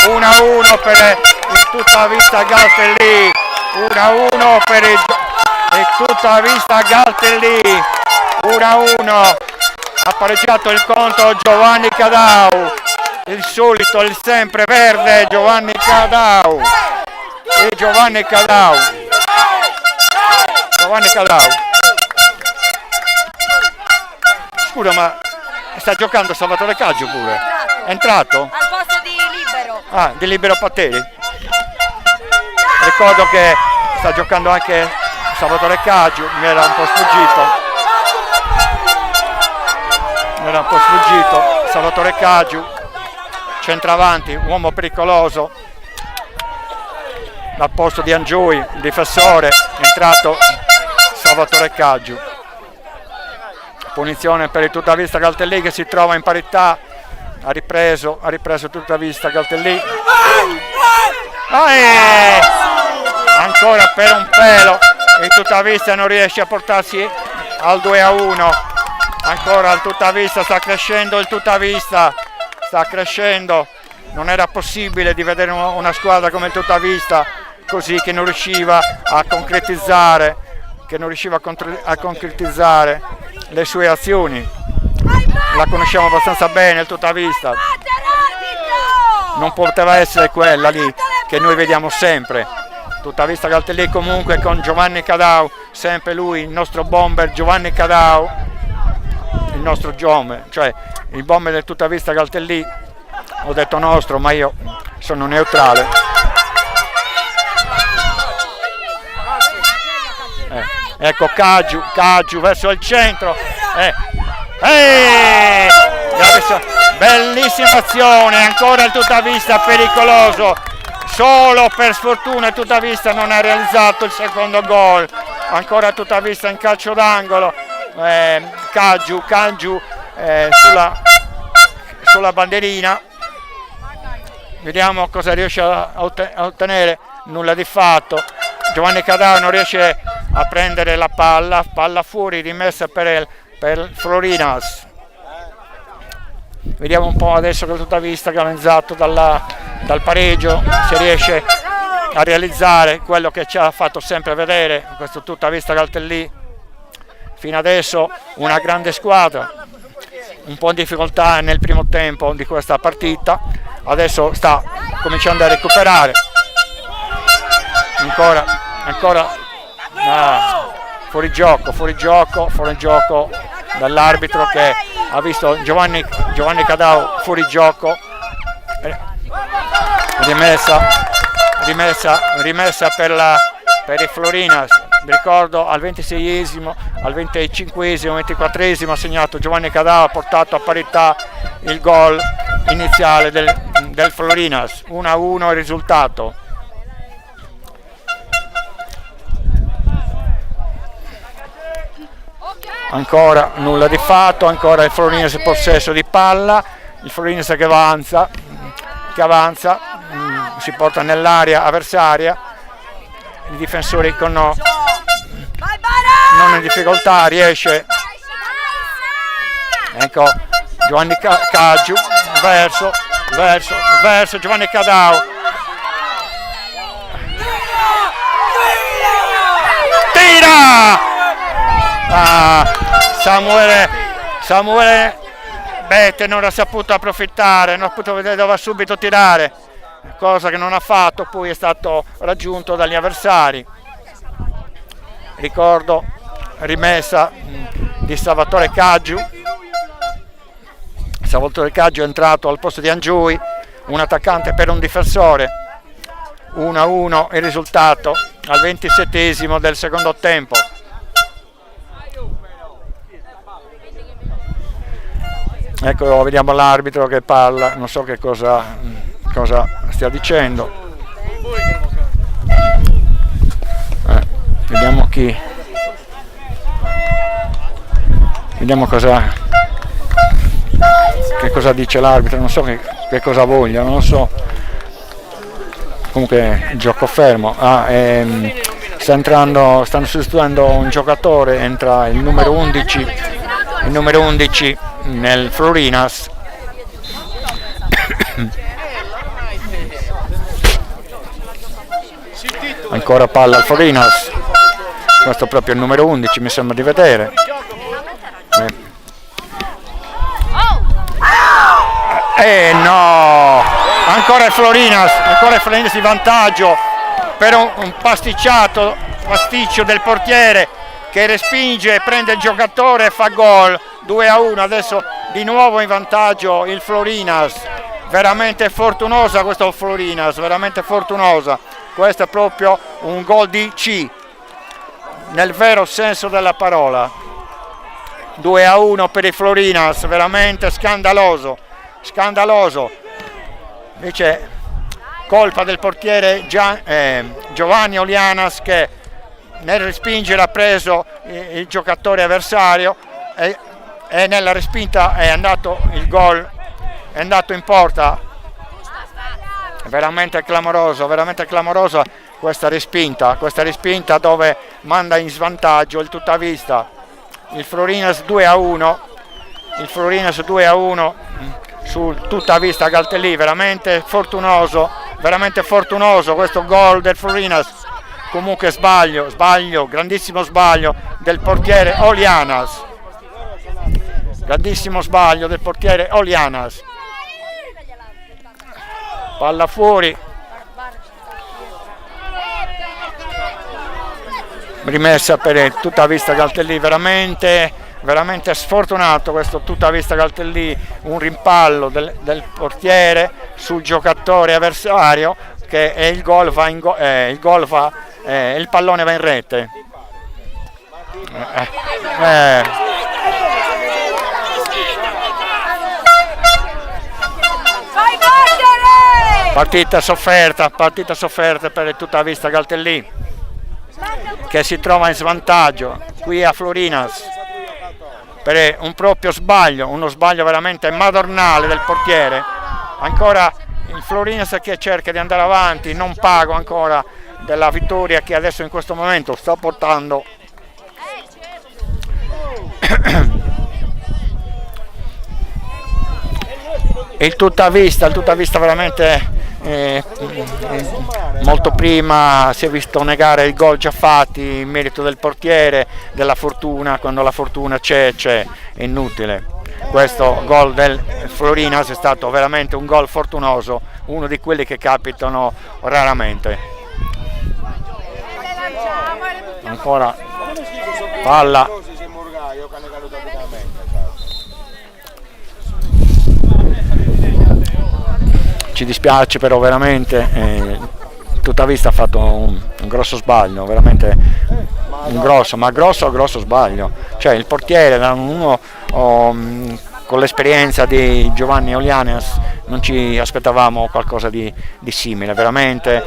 1-1 per il tutta vista Galtellì, 1-1 per il tutta vista Galtellì, 1-1 ha pareggiato il conto Giovanni Cadao, il solito, il sempre verde Giovanni Cadao, e Giovanni Cadao. Scusa, ma sta giocando Salvatore Caggio pure? È entrato? Al posto di Libero. Ah, di Libero Patteri? Ricordo che sta giocando anche Salvatore Caggio, mi era un po' sfuggito. Salvatore Caggio, centravanti, uomo pericoloso, al posto di Angiui, il difensore, è entrato Salvatore Caggio. Punizione per il tutta vista Galtellì che si trova in parità, ha ripreso tutta vista Galtellì. Ancora per un pelo il tutta vista non riesce a portarsi al 2-1. Ancora il tutta vista, sta crescendo il tutta vista, sta crescendo. Non era possibile di vedere una squadra come il tutta vista così, che non riusciva a concretizzare, le sue azioni. La conosciamo abbastanza bene il tutta vista, non poteva essere quella lì che noi vediamo sempre. Tutta vista Galtellì comunque con Giovanni Cadao, sempre lui, il nostro bomber Giovanni Cadao, il nostro bomber, cioè il bomber del tutta vista Galtellì. Ho detto nostro, ma io sono neutrale. Ecco Caggio verso il centro. bellissima azione, ancora il Tuttavista pericoloso, solo per sfortuna il Tuttavista non ha realizzato il secondo gol, ancora il Tuttavista in calcio d'angolo, Caggiu sulla bandierina, vediamo cosa riesce a ottenere, nulla di fatto. Giovanni Cadao non riesce a prendere la palla fuori, rimessa per Florinas. Vediamo un po' adesso che il Tuttavista, galvanizzato dal pareggio, se riesce a realizzare quello che ci ha fatto sempre vedere questo Tuttavista Galtellì. Fino adesso una grande squadra, un po' in difficoltà nel primo tempo di questa partita, adesso sta cominciando a recuperare. Ancora fuori gioco dall'arbitro che ha visto Giovanni Cadao fuori gioco, rimessa per i Florinas. Vi ricordo al 26esimo, al 25esimo, 24esimo ha segnato Giovanni Cadao, ha portato a parità il gol iniziale del Florinas, 1-1 il risultato. Ancora nulla di fatto, ancora il Florinas in possesso di palla, il Florinas che avanza, si porta nell'area avversaria, i difensori non in difficoltà, riesce, ecco Giovanni Caggiu verso Giovanni Cadao, tira! Samuele Bette non ha saputo approfittare, non ha potuto vedere, doveva subito tirare, cosa che non ha fatto, poi è stato raggiunto dagli avversari. Ricordo rimessa di Salvatore Caggiu. Salvatore Caggiu è entrato al posto di Angiui, un attaccante per un difensore. 1-1 il risultato al 27esimo del secondo tempo. Ecco, vediamo l'arbitro che parla, non so che cosa stia dicendo. Vediamo che cosa dice l'arbitro, non so che cosa voglia, non lo so. Comunque gioco fermo. Stanno sostituendo un giocatore, entra il numero 11 nel Florinas. Ancora palla al Florinas, questo è proprio il numero 11, mi sembra di vedere. No, ancora il Florinas di vantaggio per un pasticcio del portiere che respinge, prende il giocatore e fa gol. 2-1, adesso di nuovo in vantaggio il Florinas, veramente fortunosa questo Florinas, veramente fortunosa, questo è proprio un gol di C, nel vero senso della parola. 2-1 per il Florinas, veramente scandaloso, invece colpa del portiere Giovanni Olianas che nel respingere ha preso il giocatore avversario e nella respinta è andato il gol, è andato in porta. Veramente clamorosa questa respinta dove manda in svantaggio il Tuttavista. Il Florinas 2-1 sul Tuttavista Galtellì, veramente fortunoso questo gol del Florinas. Comunque sbaglio, grandissimo sbaglio del portiere Olianas. Palla fuori. Rimessa per il Tuttavista Galtellì, veramente sfortunato questo Tuttavista Galtellì, un rimpallo del portiere sul giocatore avversario che il pallone va in rete. Partita sofferta per il Tuttavista Galtellì, che si trova in svantaggio qui a Florinas per un proprio sbaglio, uno sbaglio veramente madornale del portiere. Ancora il Florinas che cerca di andare avanti, non pago ancora della vittoria che adesso in questo momento sta portando il Tuttavista veramente molto prima si è visto negare il gol già fatti in merito del portiere, della fortuna. Quando la fortuna c'è, è inutile. Questo gol del Florinas è stato veramente un gol fortunoso, uno di quelli che capitano raramente. Ancora palla. Ci dispiace però veramente, Tuttavista ha fatto un grosso sbaglio, veramente un grosso sbaglio. Cioè il portiere era uno con l'esperienza di Giovanni Olianes, non ci aspettavamo qualcosa di simile, veramente.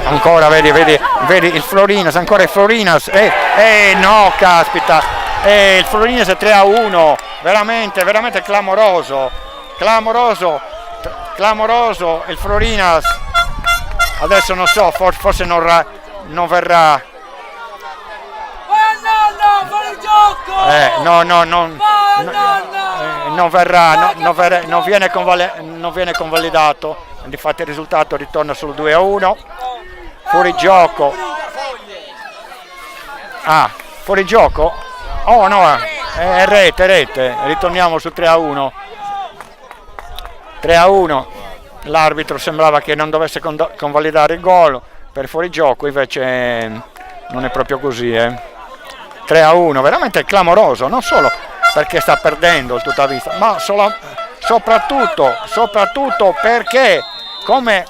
Ancora vedi il Florinas, ancora il Florinas, no caspita, il Florinas è 3-1, veramente clamoroso il Florinas. Adesso non so, forse non verrà. Non viene convalidato. Difatti il risultato ritorna sul 2-1. Fuori gioco. Fuori gioco? Oh no, è rete. Ritorniamo sul 3-1. 3-1. L'arbitro sembrava che non dovesse convalidare il gol per fuorigioco, invece non è proprio così. 3-1, veramente clamoroso, non solo perché sta perdendo il Tuttavista, ma soprattutto perché come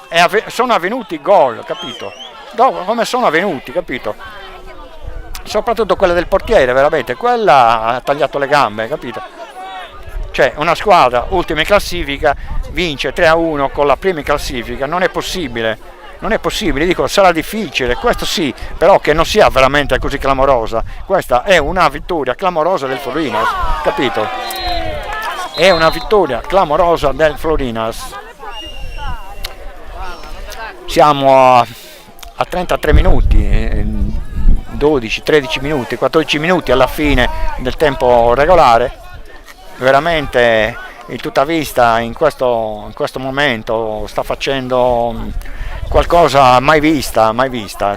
sono avvenuti i gol, capito? Come sono avvenuti, capito? Soprattutto quella del portiere, veramente, quella ha tagliato le gambe, capito? Cioè una squadra ultima in classifica vince 3-1 con la prima in classifica, non è possibile, dico sarà difficile, questo sì, però che non sia veramente così clamorosa, questa è una vittoria clamorosa del Florinas, capito? È una vittoria clamorosa del Florinas. Siamo a 33 minuti, 12, 13 minuti, 14 minuti alla fine del tempo regolare. Veramente il Tuttavista in questo momento sta facendo qualcosa mai vista,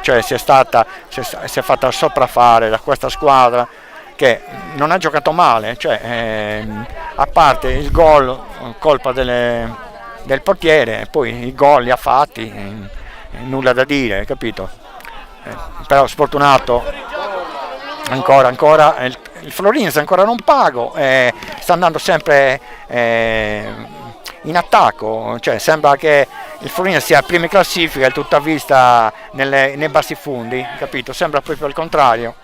cioè si è fatta sopraffare da questa squadra che non ha giocato male, cioè, a parte il gol colpa del portiere, e poi i gol li ha fatti, nulla da dire, capito? Però sfortunato ancora il Florinas ancora non pago, sta andando sempre in attacco, cioè sembra che il Florinas sia prima in classifica e il Tuttavista nei bassi fondi, capito? Sembra proprio il contrario,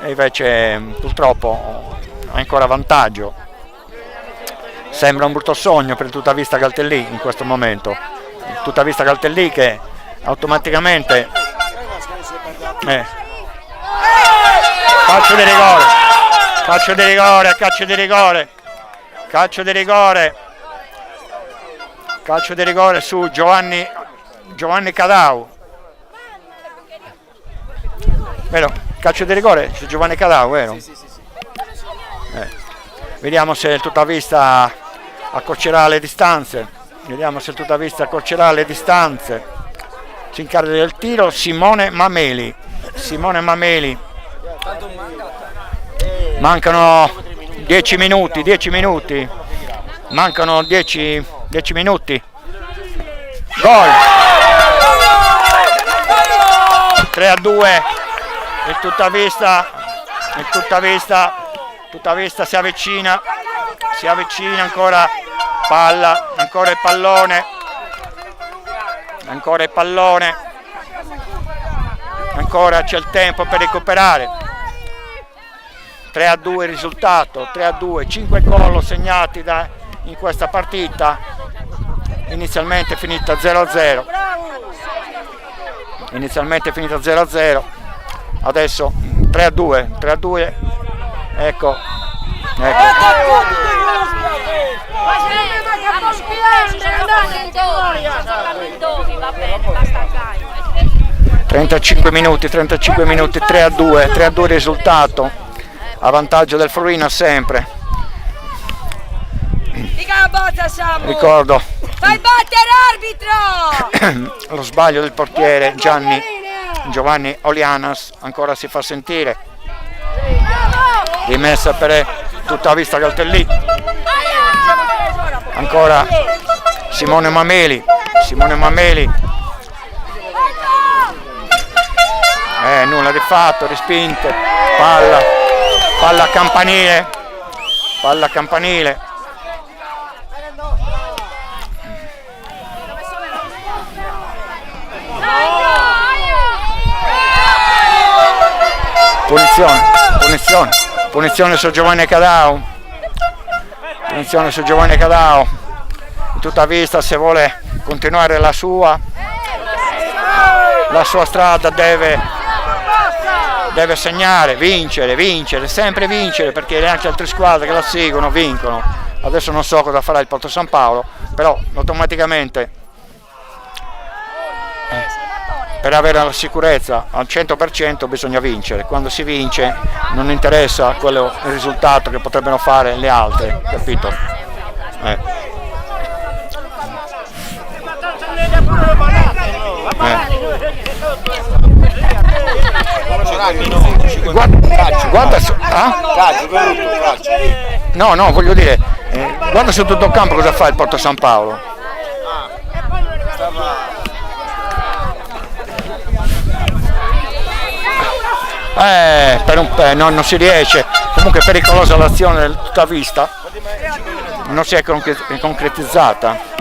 e invece purtroppo ha ancora vantaggio. Sembra un brutto sogno per il Tuttavista Galtellì in questo momento, il Tuttavista Galtellì che automaticamente calcio di rigore su Giovanni Cadau, vero? Calcio di rigore su Giovanni Cadau, vero? Vediamo se il Tuttavista accorcerà le distanze, si incarica del tiro Simone Mameli. Mancano 10 minuti. Mancano 10 minuti. Gol! 3-2. Il Tuttavista si avvicina ancora. Palla, ancora il pallone. Ancora c'è il tempo per recuperare. 3-2 il risultato, 3-2, 5 gol segnati in questa partita. inizialmente finita 0-0, adesso 3-2, ecco. Va bene, basta Caio. 35 minuti, 3-2 risultato, a vantaggio del Florina sempre. Ricordo Fai battere arbitro! lo sbaglio del portiere Giovanni Olianas, ancora si fa sentire. Rimessa per tutta vista Galtellì. Ancora Simone Mameli. Nulla di fatto, respinte. Palla campanile. Punizione su Giovanni Cadao. In tutta vista, se vuole continuare la sua strada deve segnare, vincere, sempre vincere, perché le anche altre squadre che la seguono vincono. Adesso non so cosa farà il Porto San Paolo, però automaticamente per avere la sicurezza al 100% bisogna vincere. Quando si vince non interessa il risultato che potrebbero fare le altre, capito? Guarda su, no, voglio dire, guarda su tutto il campo cosa fa il Porto San Paolo. Non si riesce, comunque è pericolosa l'azione del tutta vista, non si è concretizzata.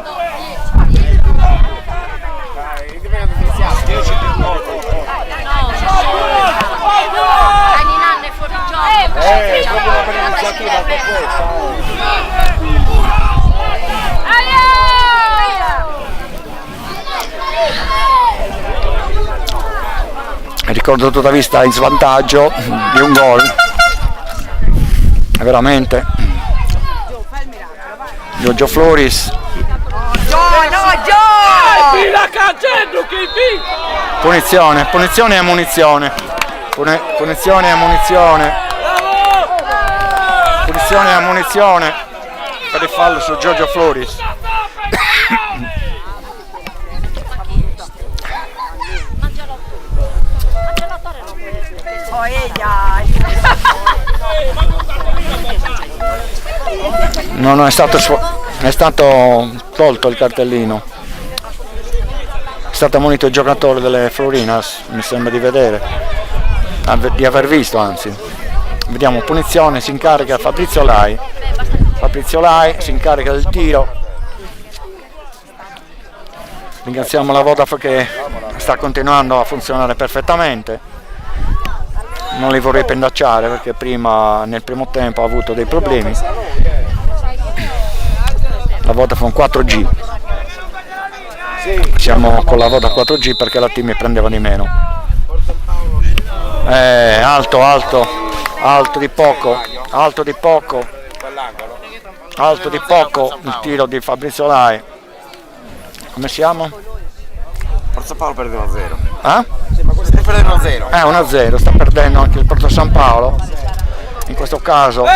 Ricordo tutta vista in svantaggio di un gol, veramente. Giorgio Floris. Punizione e munizione. Per il fallo su Giorgio Floris. Non è stato tolto il cartellino, è stato ammonito il giocatore delle Florinas, mi sembra di vedere, di aver visto anzi. Vediamo, punizione, si incarica Fabrizio Lai, si incarica del tiro. Ringraziamo la Vodafone che sta continuando a funzionare perfettamente. Non li vorrei pendacciare perché nel primo tempo ha avuto dei problemi. La Vodafone 4G, siamo con la Vodafone 4G perché la team mi prendeva di meno. Alto di poco il tiro di Fabrizio Lai. Come siamo? Forza Paolo perde 1-0. Sta perdendo 1-0, sta perdendo anche il Porto San Paolo. In questo caso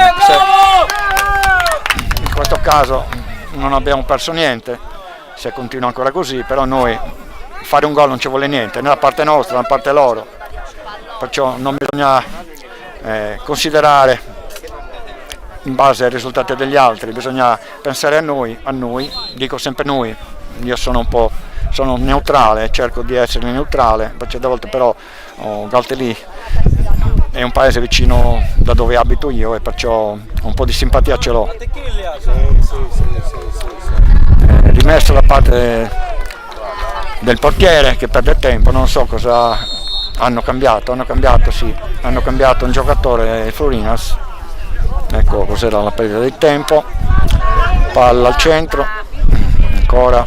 non abbiamo perso niente, se continua ancora così, però noi fare un gol non ci vuole niente, né da parte nostra né da parte loro, perciò non bisogna considerare in base ai risultati degli altri, bisogna pensare a noi, dico sempre noi. Io sono neutrale, cerco di essere neutrale, perché a volte però Galtellì è un paese vicino da dove abito io e perciò un po' di simpatia ce l'ho. Rimesso da parte del portiere che perde tempo, non so cosa hanno cambiato un giocatore Florinas. Ecco cos'era la perdita del tempo, palla al centro, ancora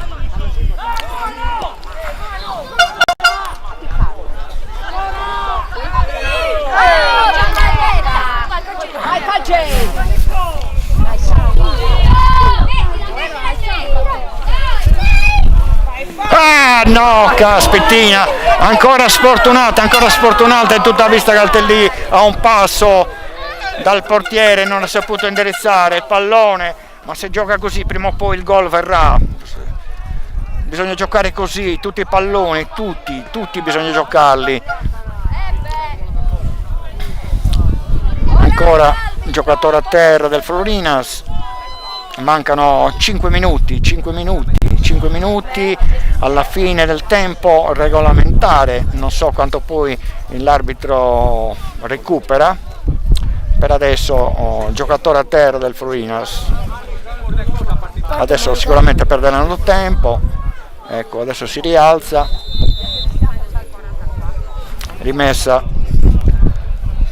ah no, caspettina, ancora sfortunata e tutta vista Caltellì a un passo dal portiere, non ha saputo indirizzare il pallone, ma se gioca così prima o poi il gol verrà. Bisogna giocare così, tutti i palloni, tutti bisogna giocarli. Ancora il giocatore a terra del Florinas, mancano 5 minuti alla fine del tempo regolamentare, non so quanto poi l'arbitro recupera. Per adesso il giocatore a terra del Florinas adesso sicuramente perderanno tempo, ecco, adesso si rialza, rimessa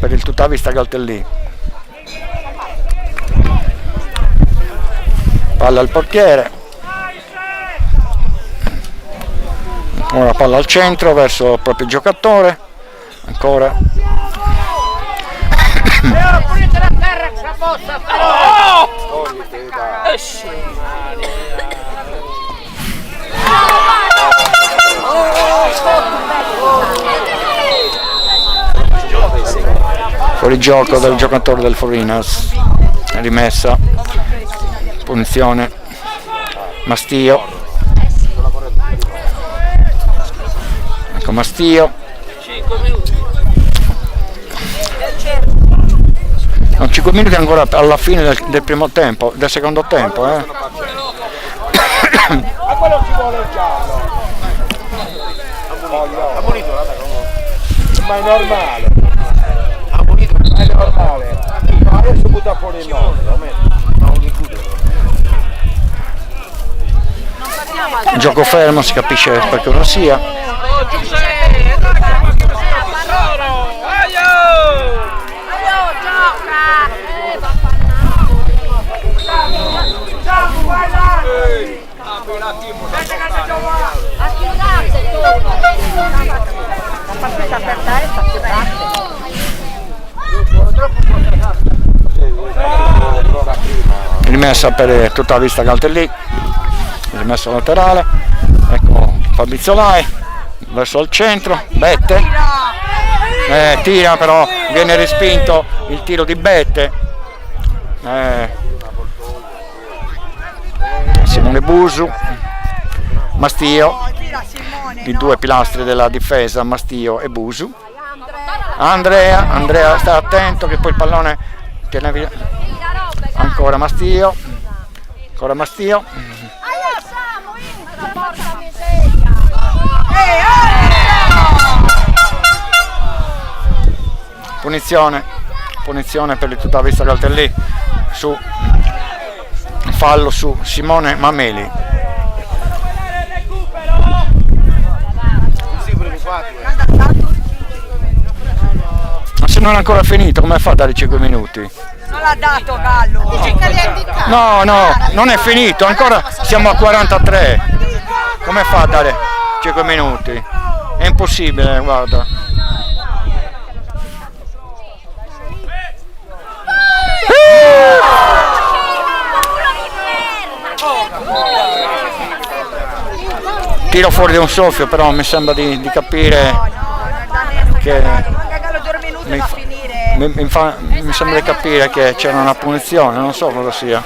per il Tuttavista Caltellì, palla al portiere, ora palla al centro verso il proprio giocatore, ancora fuori gioco del giocatore del Florinas, rimessa, punizione, Mastio, ecco Mastio, no, 5 minuti ancora alla fine del primo tempo, del secondo tempo, Ma quello ci vuole il giallo. Ma è normale. È normale. Ma adesso butta fuori il nostro. gioco fermo, si capisce perché non sia. Rimessa per Tuttavista Caltellì, rimessa laterale, ecco Fabrizio Lai verso il centro, Bette, tira però viene respinto il tiro di Bette, Simone Busu, Mastio, i due pilastri della difesa, Mastio e Busu. Andrea sta attento che poi il pallone tiene via. Ancora Mastio, punizione per il Tuttavista Caltellì, su fallo su Simone Mameli. Ma se non è ancora finito, come fa a dare 5 minuti? Non l'ha dato Gallo. No, non è finito, ancora siamo a 43. Come fa a dare 5 minuti? È impossibile, guarda. Tiro fuori di un soffio, però mi sembra di capire che mi sembra di capire che c'era una punizione, non so cosa sia.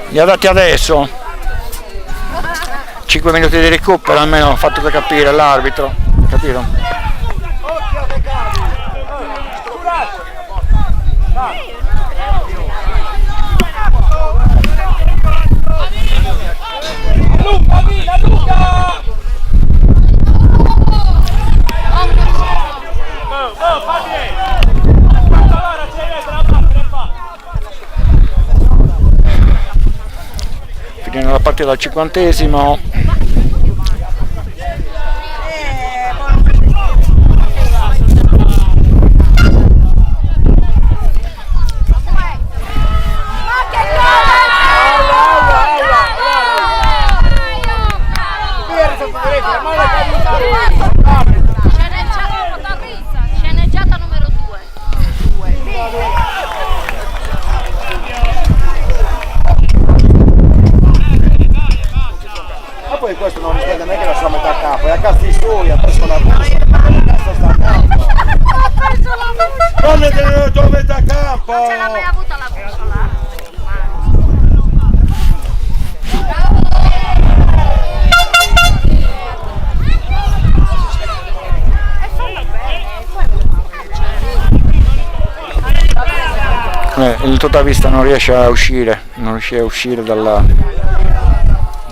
Li ha dati adesso. 5 minuti di recupero, almeno ha fatto da capire l'arbitro, capito? Finendo la partita al 50°. la bussola, ma che cazzo sta andando? Dove da campo? Non ce l'ha mai avuta la bussola? Il Totavista non riesce a uscire, dalla...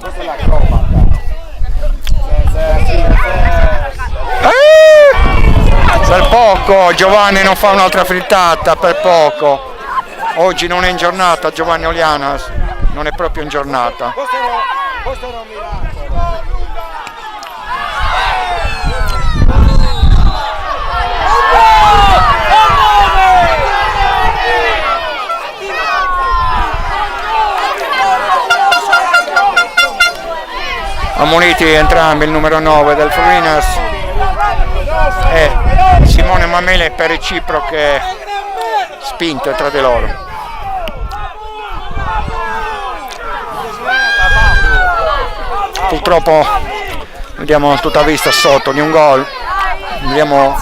Questa è la cromata. Per poco Giovanni non fa un'altra frittata, per poco. Oggi non è in giornata Giovanni Olianas, non è proprio in giornata. Questo era un miracolo. Ammoniti entrambi il numero 9 del Florinas e Simone Mamele per reciproche spinte tra di loro. Purtroppo vediamo il Totavista sotto di un gol, vediamo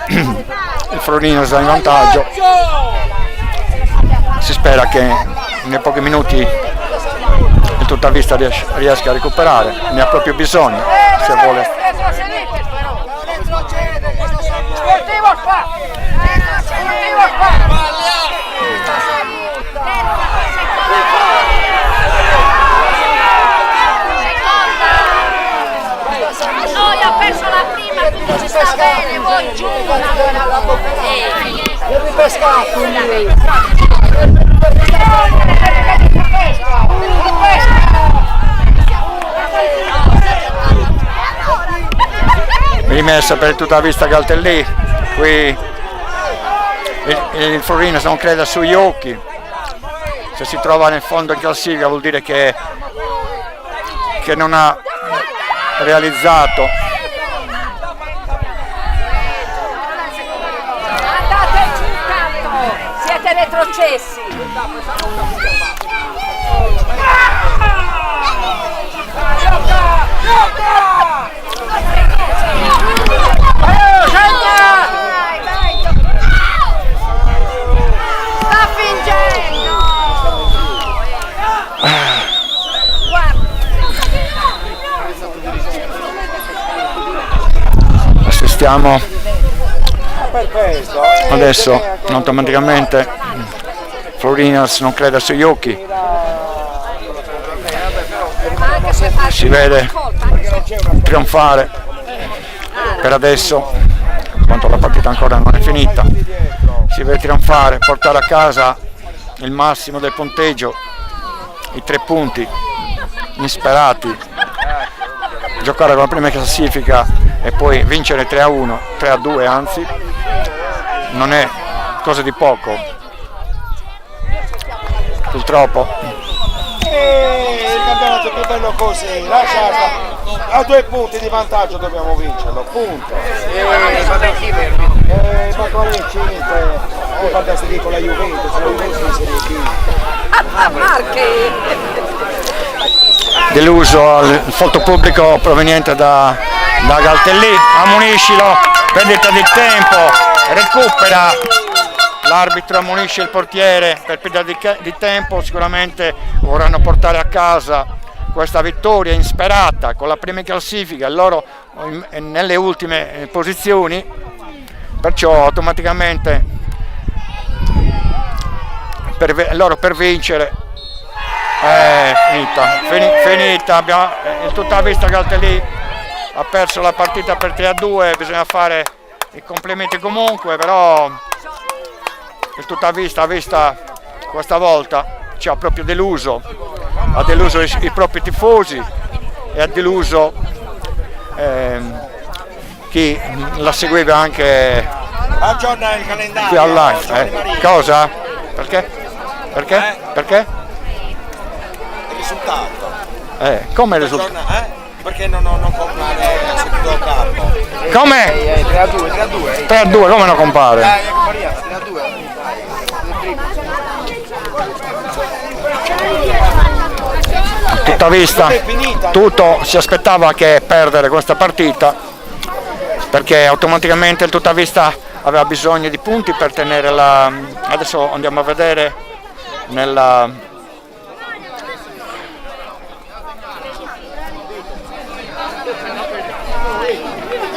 il Florinas in vantaggio. Si spera che nei pochi minuti il Totavista riesca a recuperare, ne ha proprio bisogno se vuole. Noi ho perso la prima, tutto ci sta bene, voi giù. Rimessa per il Totavista Galtellì, qui il Florinas non crede sugli occhi, se si trova nel fondo in classifica vuol dire che non ha realizzato. Andate giù intanto, siete retrocessi. Sta fingendo! Assistiamo Per questo. adesso automaticamente Florinas non crede sugli occhi, si vede trionfare per adesso, quanto la partita ancora non è finita, si vede trionfare, portare a casa il massimo del punteggio, i 3 punti insperati, giocare con la prima classifica e poi vincere 3-1, 3-2 anzi, non è cosa di poco, purtroppo. Il campionato è più bello così, lasciata. A 2 punti di vantaggio dobbiamo vincerlo, punto. Ma con il 5 fantastico con la Juventus in Serie B. Marche! Deluso il fotopubblico proveniente da Galtellì, ammoniscilo, perdita di tempo, recupera, l'arbitro ammonisce il portiere per perdita di tempo, sicuramente vorranno portare a casa questa vittoria insperata con la prima in classifica, loro nelle ultime posizioni, perciò automaticamente loro per vincere finita, il Totavista Galtellì ha perso la partita per 3-2, bisogna fare i complimenti comunque, però il Totavista questa volta ci ha proprio deluso, ha deluso i propri tifosi e ha deluso chi la seguiva anche Aggiorna il calendario. qui online. Cosa? Perché? Perché? Il risultato. Come il risultato? Perché non compare secondo capo. Come? 3-2. 3-2, come non compare? 3-2. tutta vista, tutto si aspettava che perdere questa partita, perché automaticamente il tutta vista aveva bisogno di punti per tenere la... Adesso andiamo a vedere nella...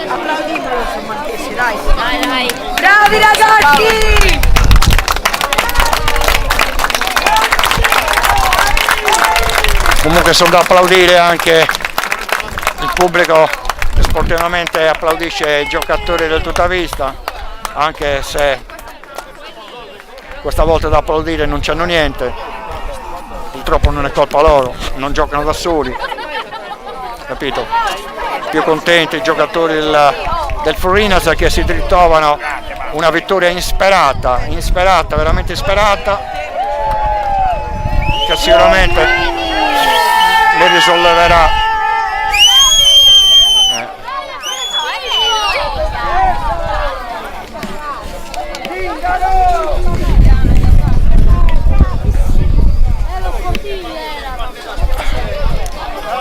Applaudimelo su Marchesi, dai. Bravi ragazzi! Comunque sono da applaudire anche il pubblico che sportivamente applaudisce i giocatori del tutta vista, anche se questa volta da applaudire non c'hanno niente, purtroppo non è colpa loro, non giocano da soli, capito? Più contenti i giocatori del Florinas che si ritrovano una vittoria insperata, veramente insperata, che sicuramente li risolleverà.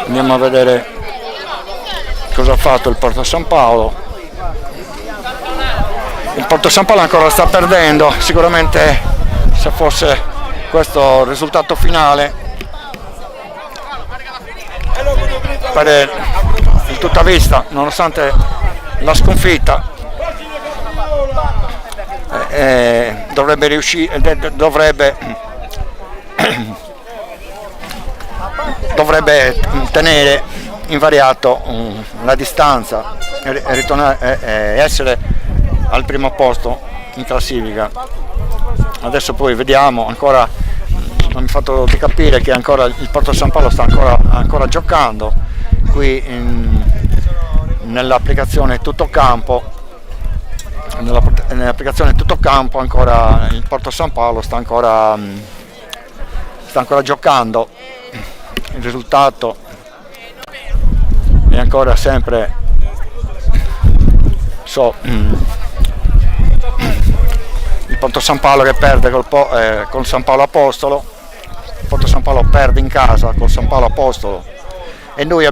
Andiamo a vedere cosa ha fatto il Porto San Paolo. Il Porto San Paolo ancora sta perdendo, sicuramente se fosse questo il risultato finale per il tutta vista, nonostante la sconfitta, dovrebbe riuscire, dovrebbe tenere invariato la distanza e essere al primo posto in classifica. Adesso poi vediamo, ancora non mi ha fatto di capire che ancora il Porto San Paolo sta ancora giocando qui nell'applicazione tutto campo. Nell'applicazione tutto campo ancora il Porto San Paolo sta ancora giocando. Il risultato è ancora sempre il Porto San Paolo che perde col San Paolo Apostolo. Il Porto San Paolo perde in casa col San Paolo Apostolo e noi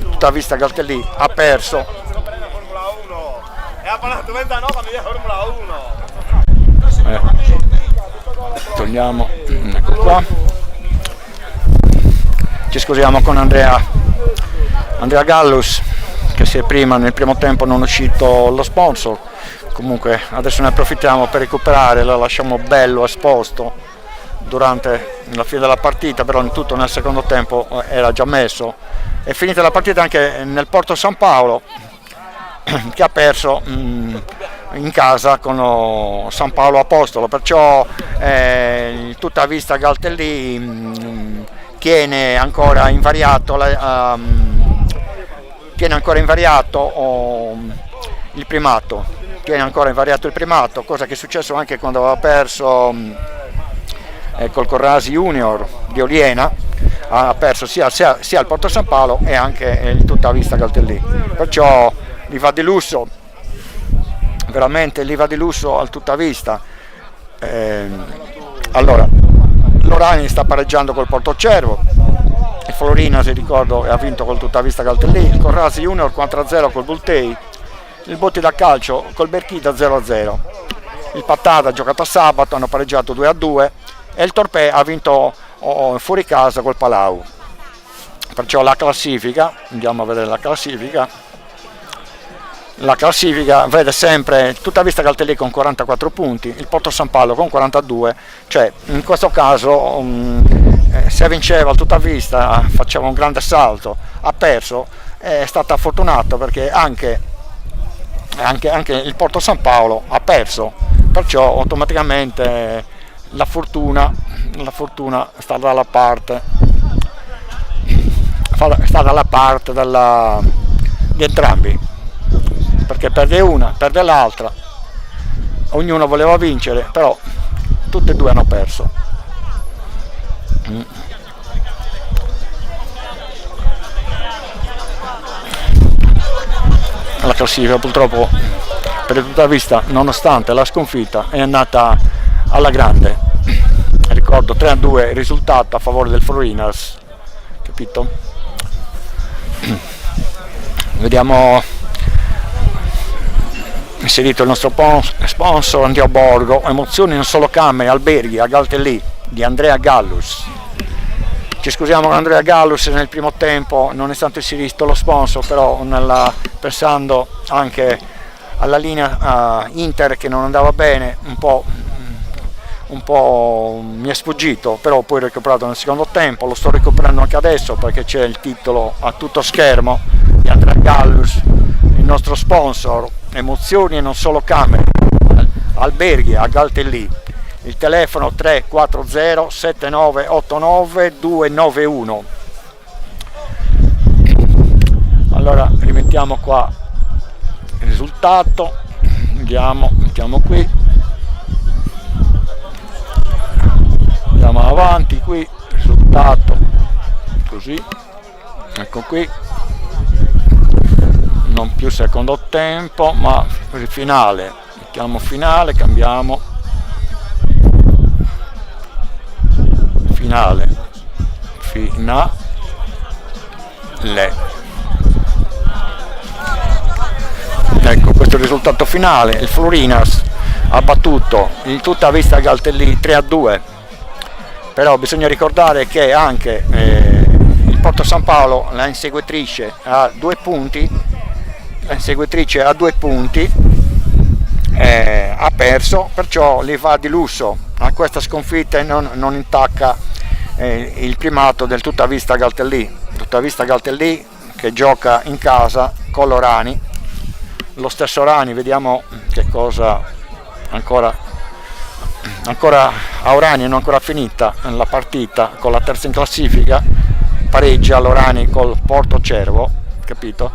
tutta vista Galtellì ha perso. Togliamo, ecco qua. Ci scusiamo con Andrea Gallus, che se prima nel primo tempo non è uscito lo sponsor, comunque adesso ne approfittiamo per recuperare, lo lasciamo bello esposto durante la fine della partita, però in tutto nel secondo tempo era già messo. È finita la partita anche nel Porto San Paolo, che ha perso in casa con San Paolo Apostolo, perciò tutta vista Galtellì tiene ancora invariato il primato, cosa che è successo anche quando aveva perso col Corrasi Junior di Oliena, ha perso sia il Porto San Paolo e anche il tutta vista Galtellì, perciò gli va di lusso, veramente gli va di lusso al tutta vista. Allora l'Orani sta pareggiando col Porto Cervo, il Florina, se ricordo, ha vinto col tutta vista Galtellì, il Corrasi Junior 4-0 col Bultei, il Botti da Calcio col Berchida 0-0, il Pattada ha giocato a sabato, hanno pareggiato 2-2 e il Torpè ha vinto fuori casa col Palau. Perciò la classifica, andiamo a vedere la classifica vede sempre tutta vista Galtellì con 44 punti, il Porto San Paolo con 42, cioè in questo caso se vinceva il tutta vista faceva un grande salto, ha perso, è stato fortunato perché anche il Porto San Paolo ha perso, perciò automaticamente la fortuna sta dalla parte di entrambi, perché perde una, perde l'altra, ognuno voleva vincere, però tutte e due hanno perso. La classifica purtroppo per tutta vista, nonostante la sconfitta, è andata alla grande. Ricordo 3-2 il risultato a favore del Florinas, capito? Vediamo inserito il nostro sponsor Andio Borgo, emozioni non solo camere, alberghi a Galtellì di Andrea Gallus. Ci scusiamo con Andrea Gallus, nel primo tempo non è stato inserito lo sponsor, però pensando anche alla linea Inter che non andava bene, un po' mi è sfuggito, però poi recuperato nel secondo tempo, lo sto recuperando anche adesso perché c'è il titolo a tutto schermo di Andrea Gallus, il nostro sponsor, emozioni e non solo camere, alberghi a Galtellì. Il telefono 340 7989 291. Allora rimettiamo qua il risultato, mettiamo qui, andiamo avanti qui, risultato così, ecco qui, non più secondo tempo ma il finale, mettiamo finale, cambiamo finale, ecco questo è il risultato finale. Il Florinas ha battuto il Tutta Vista Galtellì 3-2, però bisogna ricordare che anche il Porto San Paolo, la inseguitrice, ha 2 punti, ha perso, perciò li va di lusso a questa sconfitta e non intacca il primato del Tutta Vista Galtellì che gioca in casa con l'Orani. Lo stesso Orani, vediamo che cosa ancora a Orani non è ancora finita la partita con la terza in classifica, pareggia l'Orani col Porto Cervo, capito?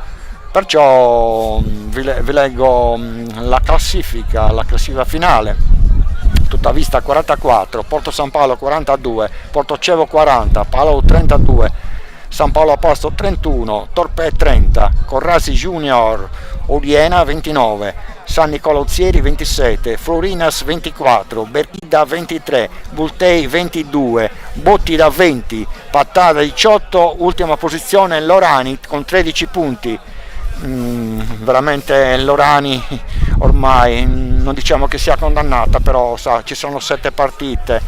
Perciò vi leggo la classifica finale. Tutta Vista 44, Porto San Paolo 42, Porto Cervo 40, Paolo 32, San Paolo Apostolo 31, Torpè 30, Corrasi Junior Oriena 29, San Nicola Uzieri 27, Florinas 24, Berchida 23, Bultei 22, Bottida 20, Pattada 18, ultima posizione l'Orani con 13 punti. Veramente l'Orani ormai non diciamo che sia condannata, però ci sono 7 partite,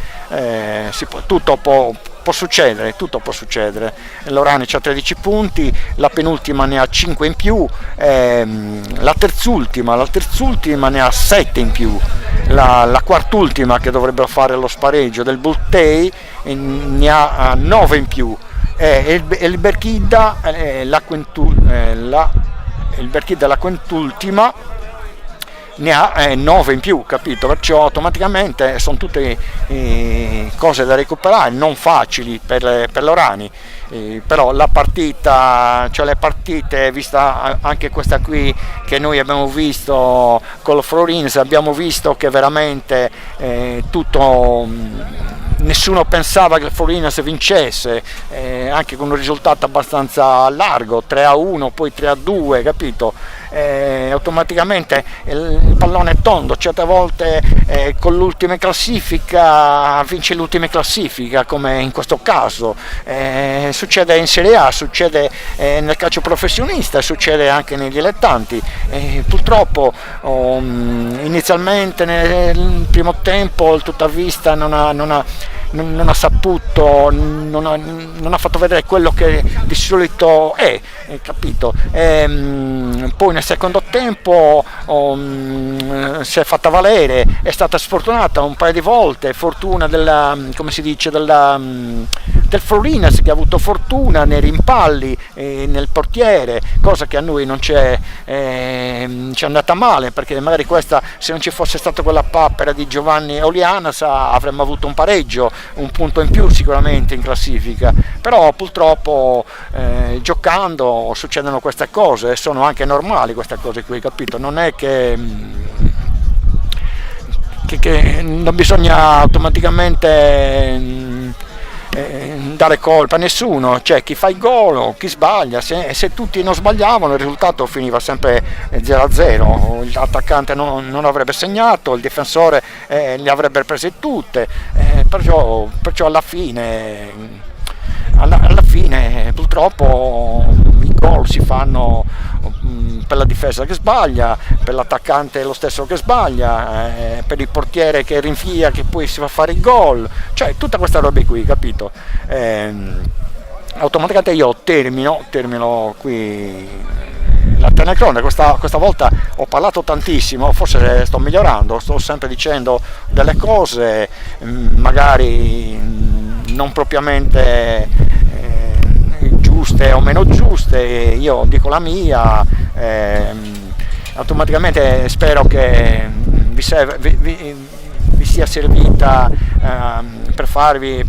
tutto può succedere, l'Orani ha 13 punti, la penultima ne ha 5 in più, la terzultima ne ha 7 in più, la quartultima che dovrebbero fare lo spareggio del Bultei ne ha 9 in più, e il Berchida il Berchida la quintultima ne ha 9 in più, capito? Perciò automaticamente sono tutte cose da recuperare, non facili per l'Orani, però la partita, cioè le partite, vista anche questa qui che noi abbiamo visto con il Florins, abbiamo visto che veramente nessuno pensava che il Florinas vincesse, anche con un risultato abbastanza largo, 3-1, poi 3-2, capito? Automaticamente il pallone è tondo, certe volte con l'ultima classifica vince l'ultima classifica, come in questo caso, succede in Serie A, succede nel calcio professionista, succede anche nei dilettanti. Purtroppo inizialmente nel primo tempo il Tutta Vista non ha saputo, non ha fatto vedere quello che di solito è, capito? Poi nel secondo tempo si è fatta valere, è stata sfortunata un paio di volte, fortuna del Florinas, che ha avuto fortuna nei rimpalli, nel portiere, cosa che a noi non ci è andata male, perché magari questa, se non ci fosse stata quella papera di Giovanni Olianas, avremmo avuto un pareggio, un punto in più sicuramente in classifica, però purtroppo giocando succedono queste cose e sono anche normali queste cose qui, capito? Non è che non bisogna automaticamente dare colpa a nessuno, cioè chi fa il gol o chi sbaglia, se tutti non sbagliavano il risultato finiva sempre 0-0, l'attaccante non avrebbe segnato, il difensore le avrebbe prese tutte, perciò alla fine alla fine purtroppo i gol si fanno per la difesa che sbaglia, per l'attaccante lo stesso che sbaglia, per il portiere che rinfia che poi si fa fare il gol, cioè tutta questa roba qui, capito? Automaticamente io termino qui la telecronaca. Questa volta ho parlato tantissimo, forse sto migliorando, sto sempre dicendo delle cose magari non propriamente giuste o meno giuste, io dico la mia, automaticamente spero che vi sia servita per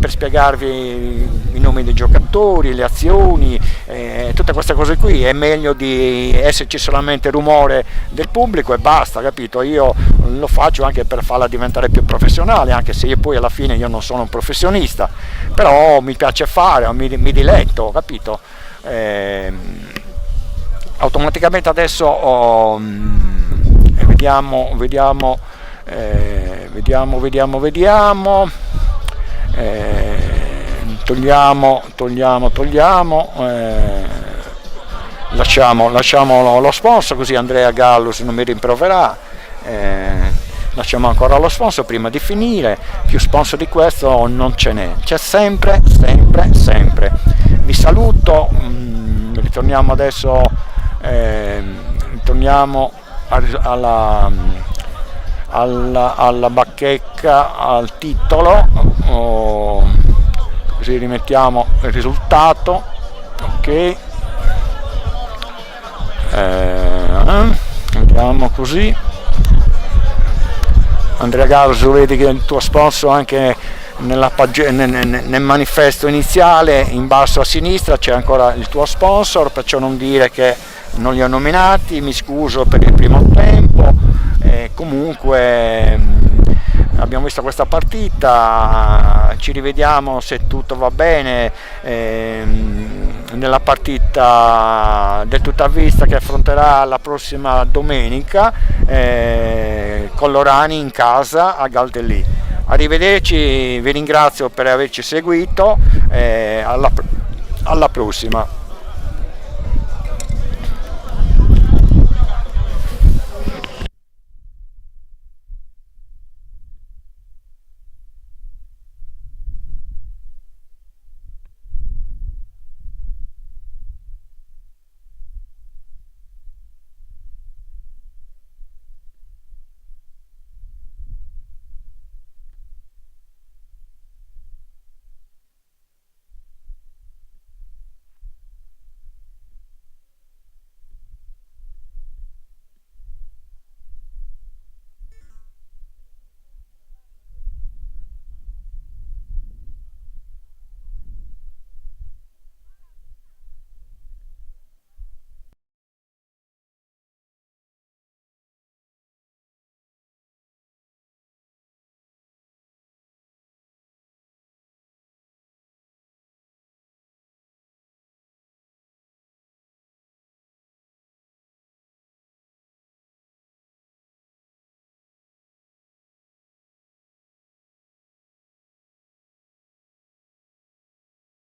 spiegarvi i nomi dei giocatori, le azioni, tutte queste cose qui. È meglio di esserci solamente rumore del pubblico e basta, capito? Io lo faccio anche per farla diventare più professionale, anche se io poi alla fine io non sono un professionista, però mi piace fare, mi diletto, capito? Automaticamente adesso vediamo, togliamo, lasciamo lo sponsor, così Andrea Gallus non mi rimproverà, lasciamo ancora lo sponsor prima di finire. Più sponsor di questo non ce n'è, c'è sempre. Vi saluto, ritorniamo adesso, alla bacheca, al titolo, così rimettiamo il risultato, ok, andiamo così. Andrea Gallus, vedi che il tuo sponsor anche nel manifesto iniziale in basso a sinistra c'è ancora il tuo sponsor, perciò non dire che non li ho nominati, mi scuso per il primo tempo. Comunque abbiamo visto questa partita, ci rivediamo se tutto va bene nella partita del tutta vista che affronterà la prossima domenica con l'Orani in casa a Galdellì. Arrivederci, vi ringrazio per averci seguito, alla prossima.